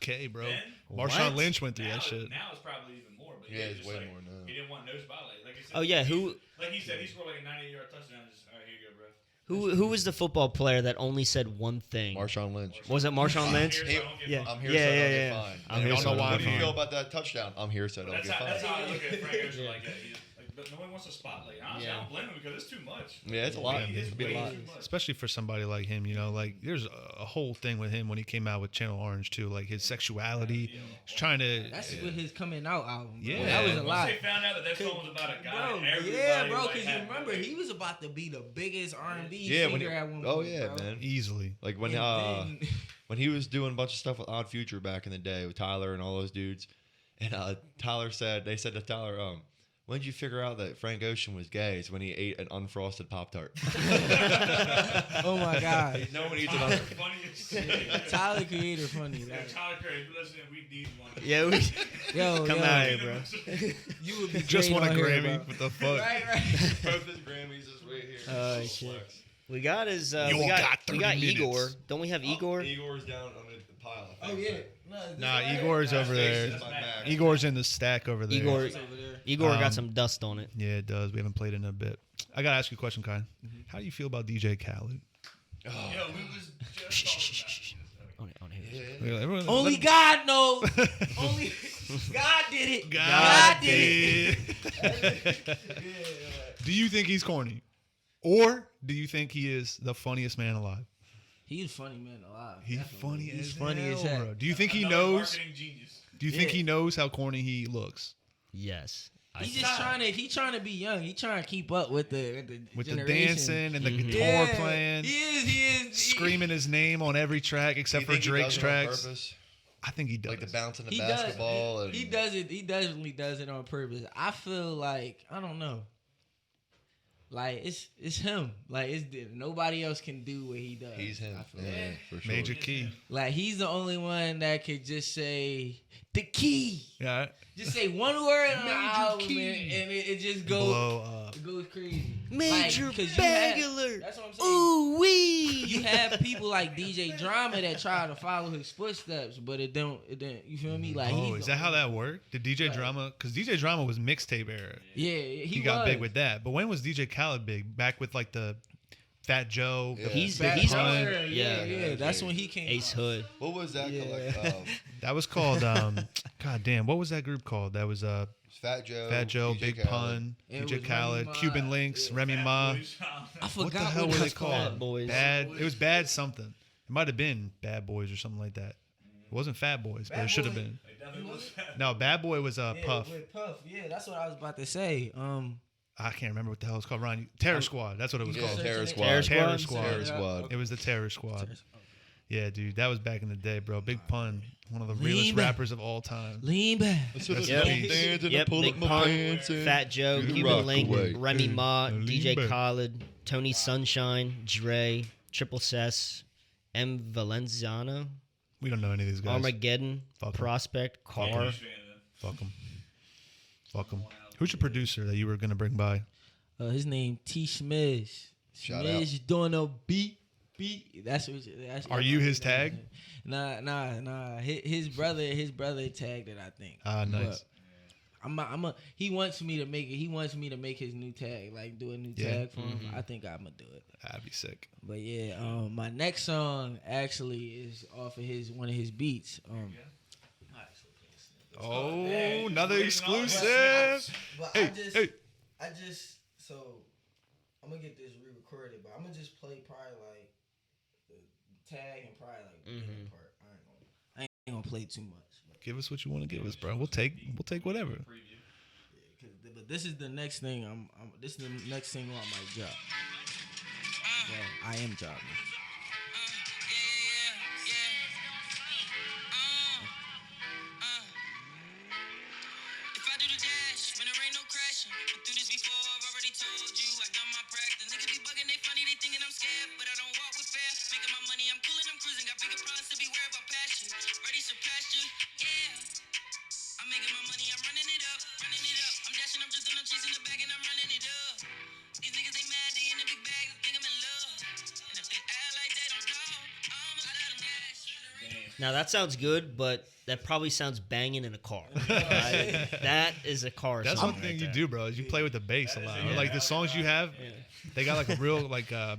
$25K, bro.
Then,
Marshawn
What?
Lynch went through
now,
that shit.
Now it's probably even more. But
Yeah,
it's
it's
just
way
like,
more now.
He didn't want no spotlight. Like he said.
Oh yeah, who
Like he said, he scored like a 98-yard touchdown. Just all right, here you go, bro.
who was the football player that only said one thing?
Marshawn Lynch.
Was it Marshawn Lynch?
I'm here, so I don't get
Yeah.
fined.
I'm here,
Yeah,
so I
yeah,
don't
yeah.
get fined.
I'm
And
here,
y'all
so I
know
don't
why
get
do you
fined.
feel about that touchdown? I'm here, so I don't
That's
get
how I
fined.
look at Frank Ocean like that. Like nobody wants a spotlight. Honestly, I don't blame him because it's too much.
Yeah, it's a lot.
It's
It'd be a
way
lot.
too much.
Especially for somebody like him, you know, like there's a whole thing with him when he came out with Channel Orange too, like his sexuality. He's trying to.
That's with his coming out album. Bro.
Yeah.
That was a
Once
lot.
they found out that song was about a guy,
Bro,
everybody
yeah, bro,
was
because
like,
you remember he was about to be the biggest R&B
Yeah, when
singer
he,
at one point.
oh yeah,
bro.
man.
Easily.
Like when
And then-
when he was doing a bunch of stuff with Odd Future back in the day with Tyler and all those dudes, and they said to Tyler, when did you figure out that Frank Ocean was gay? It's when he ate an unfrosted Pop-Tart.
Oh my God.
No one eats an
Tyler,
unfrosted.
funny as shit.
Tyler Creator funny.
Yeah,
Like,
Tyler Curry, if you're listening, we need one.
Yeah,
yo,
come
yo,
out here, bro.
You would be
Just
great
won a
on here,
Grammy.
bro.
What the fuck?
Right, right.
Both his Grammys is right here.
Oh shit. We got his.
You
we got
30
Igor.
minutes.
Don't we have Igor?
Igor's down on the pile. I
Oh
think.
yeah.
Nah, Igor's over there.
That's my bag.
Igor's in the stack over there.
Igor.
Over there.
Igor
Um,
got some dust on it.
Yeah, it does. We haven't played in a bit. I gotta ask you a question, Kai. How do you feel about DJ Khaled?
Yo, we was just
On it, on it.
Yeah.
Everyone-
Only
let-
God knows. Only God did it.
God
did
did. Do you think he's corny, or do you think he is the funniest man alive?
He's a funny man alive.
He's
definitely.
funny
He's
as
funny
hell,
as heck.
bro. Do you think he
another
knows?
marketing genius.
Do you think
Yeah.
he knows how corny he looks
Yes.
He's just trying to be young. He's trying to keep up with the
with the
generation.
dancing and the
Mhm.
guitar
Yeah,
playing,
He is
screaming his name on every track
Do
except
you
for
think he
Drake's
does it on
tracks?
purpose?
I think he does.
Like the bouncing the
He
basketball.
does.
And
He does it. He definitely does it on purpose. I feel like I don't know. Like it's him. Like nobody else can do what he does.
He's him.
I feel
Yeah,
like.
for sure.
Major key.
Like he's the only one that could just say the key.
Yeah,
Just say one word on the
Major
album
key.
and it just goes.
blow up.
It goes crazy.
Major
Like, 'cause
Bagular.
That's what I'm saying.
Ooh wee.
You have people like DJ Drama that try to follow his footsteps, but it don't. You feel me? Like,
Oh,
he's
is that how that worked? Did DJ Drama? Because DJ Drama was mixtape era.
Yeah,
He got big with that. But when was DJ Khaled big? Back with like the Fat Joe.
Yeah.
He's
Back
he's
Pun.
on.
Yeah.
Yeah.
That's when he came.
Ace
out.
Hood.
What was that?
Yeah.
Like,
That was called. God damn, what was that group called? That was
Fat Joe.
Fat Joe,
DJ
Big
Khaled.
Pun,
It
DJ
was
Khaled,
Remy Ma.
Cuban Links,
Yeah.
Remy
Fat
Ma.
Boys.
I forgot
What the hell
it
were they
was
called?
Bad Boys.
Bad. It was Bad something. It might have been Bad Boys or something like that. It wasn't Fat Boys, but
Bad
it should have
Boy.
been.
Like, definitely was fat.
No, Bad Boy was Puff.
With Puff. Yeah, that's what I was about to say.
I can't remember what the hell it's called. Ron, Terror Squad. That's what it was
Yeah,
called.
Terror Squad.
Terror
Terror
Squad?
Squad.
Terror Squad.
It was the Terror Squad. Yeah, dude, that was back in the day, bro. Big Pun, one of the
Lean
realest
back.
rappers of all time.
Lean back.
So
Yep.
yep.
Yep.
Dance and
Yep,
pull
Big
up my
Pun,
pants and
Fat Joe,
do the
Cuban
rock
Link,
away.
Remy Ma,
Lean
DJ
back.
Khaled, Tony Sunshine, Dre, Triple Sess, M. Valenciano,
We don't know any of these guys.
Armageddon,
Fuck 'em.
Prospect,
I'm a
Car.
huge fan of them.
Fuck them. Fuck them. Who's your producer that you were gonna bring by?
His name T. Schmiz.
Shout
Schmiz doing a beat. That's what.
Are you his tag?
Nah. His brother tagged it, I think.
Ah, nice.
He wants me to make it. He wants me to make his new tag, like do a new tag for him. I think I'm gonna do it.
That'd be sick.
But yeah, my next song actually is off of one of his beats.
Oh,
Hey,
another
you
exclusive.
But
Hey, hey.
So I'm gonna get this re-recorded, but I'm gonna just play probably like the tag and probably like the beginning part. I ain't gonna play too much.
Give us what you want to give us, bro. We'll take whatever.
But this is the next thing. This is the next single on my job. Well, I am jobbing.
If I do the dash, when there ain't no crashing. Been through this before, I've already told you. I done my practice. Niggas be bugging, they funny, they thinking I'm scared, but I don't walk with fear. Making my money, I'm coolin', I'm cruising. Got bigger problems to beware of our passion. Ready to pasture, yeah. I'm making my money, I'm running it up, running it up. I'm dashing, I'm drifting, I'm chasing the bag, and I'm running it up. These niggas, they mad, they in the big bag, they think I'm in love. And if they act like they don't know, I'ma let them dash.
Now that sounds good, but that probably sounds banging in a car. That is a car
That's
song
one thing
right
you
there.
do, bro. Is you play with the bass a lot. Or like the songs you have, they got like a real like. I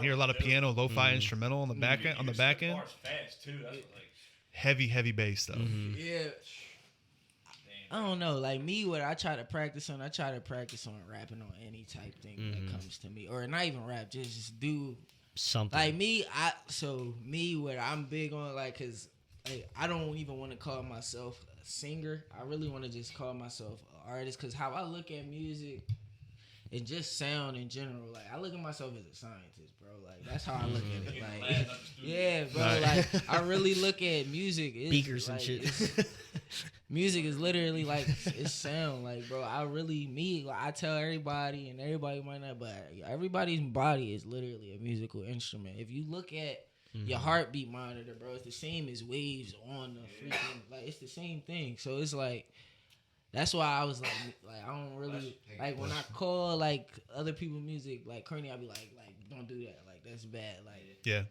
hear a lot of piano, lo-fi instrumental on the back end. On the back end,
Fast too. That's like
heavy bass though.
Yeah. I don't know. Like me, what I try to practice on rapping on any type thing that comes to me, or not even rap, just do
Something.
like me. What I'm big on, like, cause like I don't even want to call myself a singer. I really want to just call myself an artist, cause how I look at music and just sound in general, like I look at myself as a scientist, bro. Like that's how I look at it. Like, yeah, bro.
Right.
Like I really look at music. It's,
Beakers and
like,
shit.
music is literally like it's sound. Like, bro, I tell everybody, and everybody might not, but everybody's body is literally a musical instrument. If you look at your heartbeat monitor, bro, it's the same as waves on the freaking, like it's the same thing. So it's like that's why I was like I don't really like when I call like other people music like Kearney, I be like don't do that, like that's bad,
Yeah.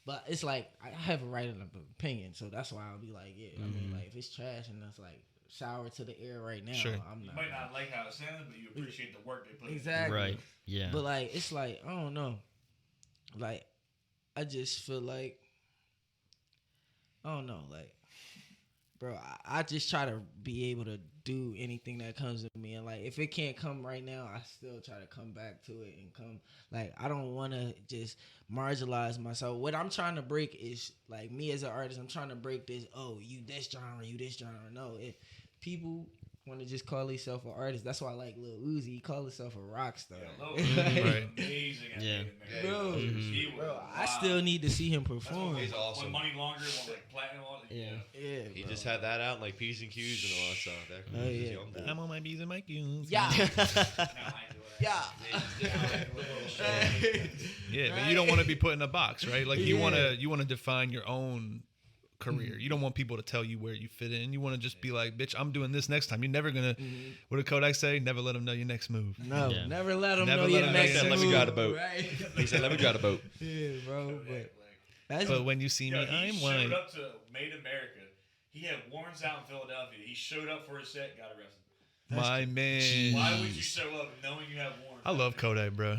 but it's like I have a right of opinion, so that's why I'll be like, yeah. I mean, like if it's trash and that's like sour to the air right now,
Sure.
I'm
you
not.
might not like how it sounds, but you appreciate the work they put in.
Exactly.
Right. Yeah.
But like it's like I don't know, like I just feel like I don't know, like bro, I just try to be able to do anything that comes to me, and like if it can't come right now, I still try to come back to it and come. Like I don't want to just marginalize myself. What I'm trying to break is like me as an artist. I'm trying to break this. Oh, you this genre, you this genre. No, if people want to just call themselves an artist, that's why I like Lil Uzi. He called himself a rock star.
Yeah, Lil
Right.
amazing at
Yeah.
making music.
Bro,
He was
bro, I
wild.
still need to see him
That's
perform.
when
He's awesome.
When Money Longer, when like platinum, all that.
Yeah.
Yeah,
He
bro.
just had that out, like P's and Q's and all that stuff. That
Oh,
was
yeah.
young boy.
I'm on my B's and my Q's.
Yeah,
Now I do it.
yeah.
Yeah, but you don't want to be put in a box, right? Like you
Yeah.
want to define your own career. You don't want people to tell you where you fit in. You want to just be like, bitch, I'm doing this next time. You're never gonna. What did Kodak say? Never let them know your next move.
No,
Yeah.
never let them
Never
know
let
your
'em know
next
your
move.
next
Let me drive the boat.
Right?
He said, "Let me drive the boat."
Yeah, bro. But that's
But when you see me,
Yo, he
I'm
showed
white.
up to Made America. He had warrants out in Philadelphia. He showed up for his set, got arrested.
My man.
Why would you show up knowing you have warrants?
I love Kodak, bro.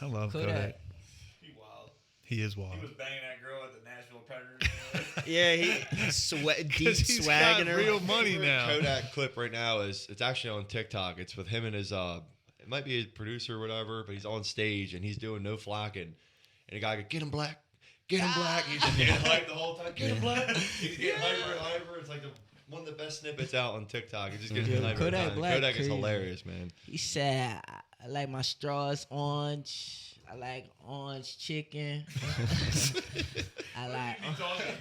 I love Kodak.
Kodak.
He wild.
He is wild.
He was banging that girl at the Nashville Predators.
Yeah, deep
He's
swagging
got
her.
real money now.
Kodak clip right now it's actually on TikTok. It's with him and his it might be his producer or whatever, but he's on stage and he's doing no flocking. And the guy goes, "Get him black, get him black." He's just getting hyped the whole time. Get him black. He's getting hyper and hyper. It's like one of the best snippets out on TikTok. It just gets me
Yeah,
hyper.
Kodak
every time.
Black
Kodak is
crazy.
hilarious, man.
He said, I like my straws orange. I like orange chicken. I like.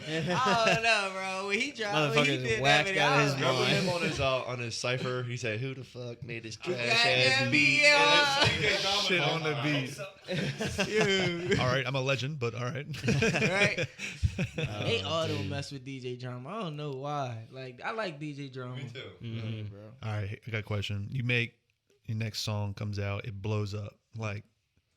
I don't know, bro. When he dropped, when he
Motherfucker
did
whacked
that,
out
I
his
was
Remember
mind.
him on his cipher? He said, "Who the fuck made this trash
Yeah,
ass beat?"
yeah.
Shit on the beat. All right, I'm a legend, but all right.
right? They all don't mess with DJ Drama. I don't know why. Like I like DJ Drama.
Me too.
Yeah, bro.
All right, I got a question. You make your next song comes out, it blows up like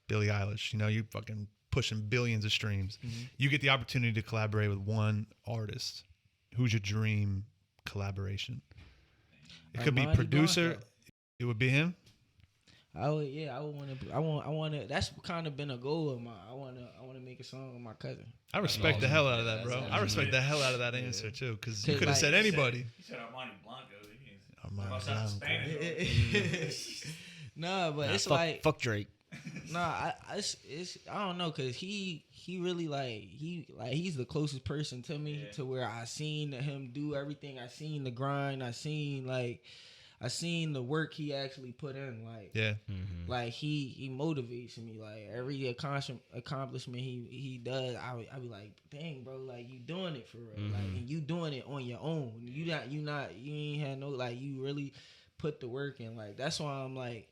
Billie Eilish. You know, you fucking pushing billions of streams. You get the opportunity to collaborate with one artist. Who's your dream collaboration? It could be
Armani
producer.
Blanco.
It would be him.
I would want to. I want to. That's kind of been a goal of mine. I want to make a song with my cousin.
I respect the hell out of that,
That's
bro.
awesome.
I respect the hell out of that answer too, because you
'Cause,
could have
like,
said anybody.
He said Armani Blanco.
Armani
Must have
Blanco.
Spanish.
Nah, but
Nah,
it's
fuck,
like
fuck Drake.
nah. It's I don't know, cause he really he's the closest person to me
Yeah.
to where I seen him do everything. I seen the grind. I seen the work he actually put in. Like
Yeah.
like he motivates me. Like every accomplishment he does, I be like, dang, bro, like you doing it for real. Like and you doing it on your own. You ain't had no, like, you really put the work in. Like that's why I'm like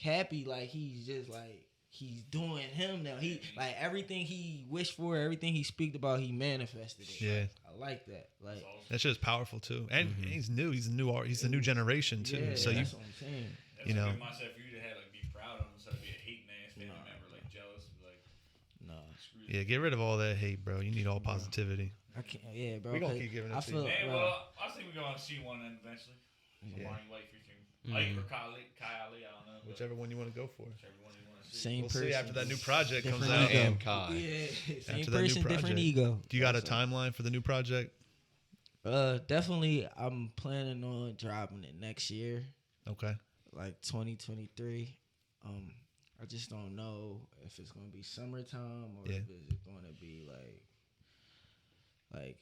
happy. Like he's just like he's doing him now. He like everything he wished for, everything he speak about, he manifested it.
Yeah.
I like that. Like
That shit is powerful too, and he's new. He's a new art. He's the new generation too.
yeah,
So you,
that's what I'm saying.
That's
You know.
a good mindset for you to have, like, be proud of him instead of being a hating ass family member, like jealous, like
Nah.
screw
yeah, get rid of all that hate, bro. You need all positivity.
I can't. Yeah, bro.
We gonna
'cause
keep giving it
I
to you.
feel,
Man,
bro,
well, I think we're gonna see one of them eventually.
Yeah.
Barney White featuring Ike or Kai Ali, I don't know. but
Whichever one you want to go for.
whichever one you want to see.
same
We'll
person.
see after that new project comes
Different
out.
ego.
And Kai.
Yeah, same
After that new
person, different
project.
ego.
Do you got a
That's all.
timeline for the new project?
Definitely. I'm planning on dropping it next year,
Okay.
like 2023. I just don't know if it's gonna be summertime or
Yeah.
if it's gonna be like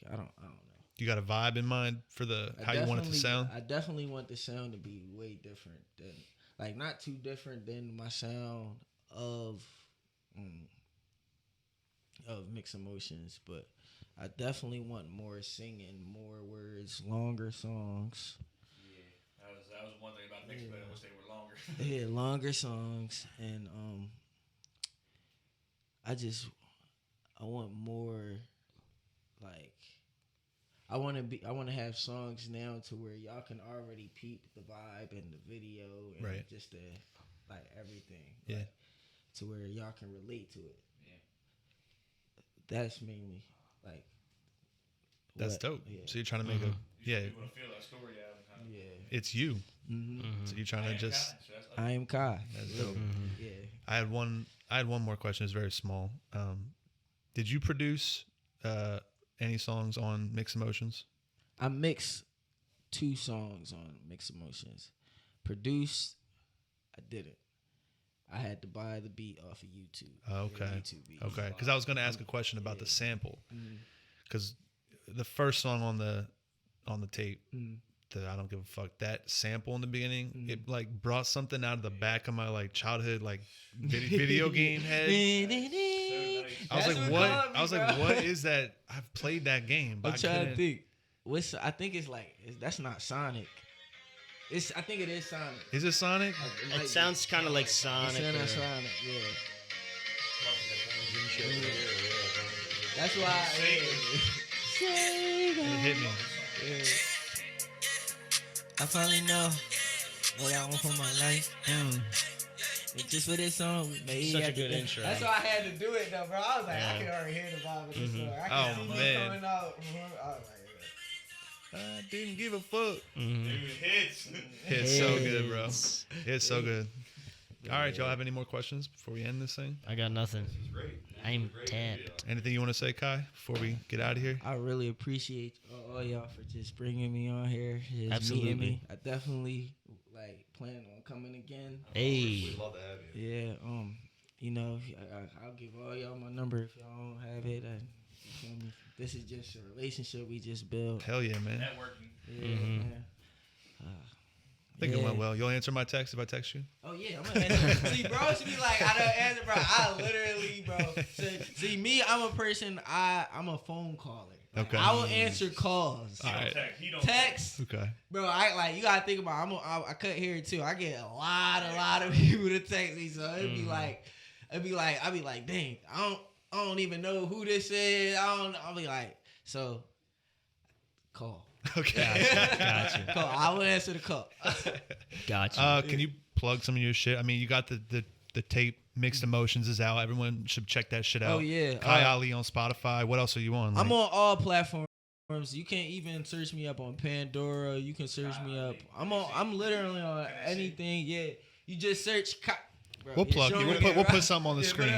I don't know.
You got a vibe in mind for the how you want it to sound?
I definitely want the sound to be way different than, like, not too different than my sound of Mixed Emotions, but I definitely want more singing, more words, longer songs.
Yeah, that was one thing about mixed, but I wish they were longer.
Yeah, longer songs, and I want more, like, I want to have songs now to where y'all can already peep the vibe and the video and
Right.
just the, like, everything.
Yeah.
Like, to where y'all can relate to it.
Yeah.
That's mainly, like,
That's
what-
dope.
Yeah.
So you're trying to make a
You
yeah,
want to feel that story out. And kind of,
Yeah.
it's you.
Mm-hmm.
So you're trying to just
so that's
I am Kai.
That's dope.
Yeah.
I had one more question. It's very small. Did you produce any songs on Mixed Emotions?
I mixed 2 songs on Mixed Emotions. Produced, I didn't. I had to buy the beat off of YouTube.
Okay.
YouTube beat.
Okay, because I was going to ask a question about the sample,
Mhm.
because the first song on the tape,
Mhm.
the I Don't Give a Fuck, that sample in the beginning, it like brought something out of the back of my like childhood like video game head. I was
That's
like,
what
what?
caught me,
I was like,
bro.
what is that? I've played that game, but
I'm
I
trying to
couldn't.
think. I think it's like, that's not Sonic. I think it is Sonic.
Is it Sonic?
might
It
be.
sounds kind of like
It
Sonic.
sounds
or-
like Sonic, yeah. That's why.
It hit me.
I finally know what I want for my life. And just for this song, maybe
Such a good intro.
That's why I had to do it though, bro. I was like, I
Yeah.
can already hear the vibe of this song. I
Oh,
can see
man.
it coming out. I was like,
I didn't give a fuck.
Mhm.
Dude, hits.
It's so good, bro. It's so good. All right, y'all have any more questions before we end this thing?
I got nothing. I'm tapped.
Anything you want to say, Kai, before we get out of here?
I really appreciate all y'all for just bringing me on here, just
Absolutely.
meeting me. I definitely plan on coming again.
Hey.
We'd love to have you.
Yeah, you know, I'll give all y'all my number if y'all don't have it. You feel me? This is just a relationship we just built.
Hell yeah, man.
Networking.
Yeah,
Mhm.
man.
I think it
Yeah.
went well. You'll answer my text if I text you?
Oh yeah, I'm gonna answer. See, bro, should be like, I don't answer, bro. I literally, bro. See, me, I'm a person. I'm a phone caller. Like,
Okay.
I will answer calls.
All right.
He don't
Text,
Okay.
bro. You gotta think about. I cut here too. I get a lot of people to text me, so it'd be like, I'd be like, dang, I don't even know who this is. I'll be like, so call.
Okay.
Gotcha.
Call. I will answer the call.
Gotcha.
Can you plug some of your shit? I mean, you got the tape, Mixed Emotions is out. Everyone should check that shit out.
Oh, yeah.
Kai Ali on Spotify. What else are you on?
I'm
Like-
on all platforms. You can't even search me up on Pandora. You can search me up. I'm literally on anything. Yeah, you just search. Bro,
We'll plug you. We'll put something on the screen.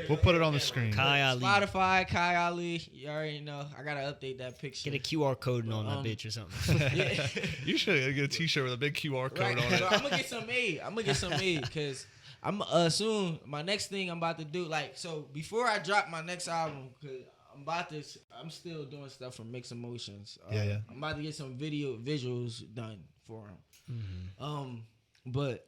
We'll put it on the screen.
Kai Ali.
Spotify, Kai Ali. You already know. I gotta update that picture.
Get a QR code on that bitch or something.
Yeah.
You should get a T-shirt with a big QR code on it.
So I'm gonna get some made because I'm soon. My next thing I'm about to do, like, so before I drop my next album, cause I'm still doing stuff for Mixed Emotions.
Yeah.
I'm about to get some visuals done for him. But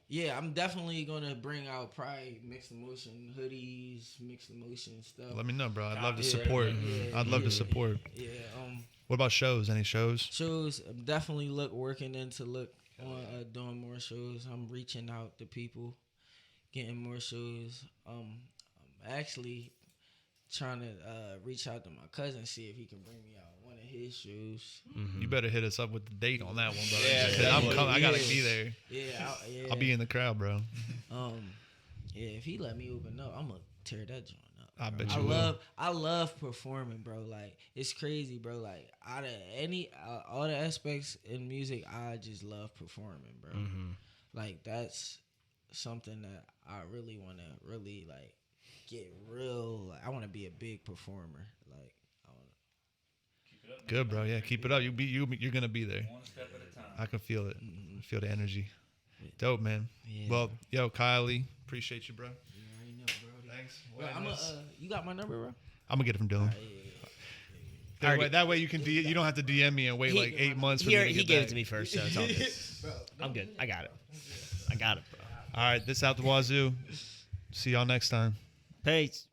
yeah, I'm definitely gonna bring out probably Mixed Emotion hoodies, Mixed Emotion stuff.
Let me know, bro. I'd love to support. I'd love to support.
Yeah.
What about shows? Any shows?
Shows. I'm definitely working on doing more shows. I'm reaching out to people, getting more shows. I'm actually trying to reach out to my cousin, see if he can bring me out one of his shows.
You better hit us up with the date on that one, brother.
Yeah,
'Cause I'm coming. I gotta be there.
Yeah,
I'll be in the crowd, bro.
Yeah, if he let me open up, I'm gonna tear that joint up.
I
bro.
bet you will.
I love performing, bro. Like, it's crazy, bro. Like, out of all the aspects in music, I just love performing, bro. Like, that's something that I really want to like get real. Like, I want to be a big performer. Like, I want to
Keep it up.
Good, bro. Yeah, keep it up. You're gonna be there.
One step at a time.
I can feel it. I feel the energy. Dope, man.
Yeah.
Well, yo, Kylie, appreciate you, bro.
You already know, bro.
Thanks.
Bro, you got my number, bro?
I'm gonna get it from Dylan. That way you can you don't have to DM me and wait like 8 months for me to get
He gave
back.
it to me first, so it's all good.
Bro,
I'm good. I got it, bro.
All right, this out the wazoo. See y'all next time.
Peace.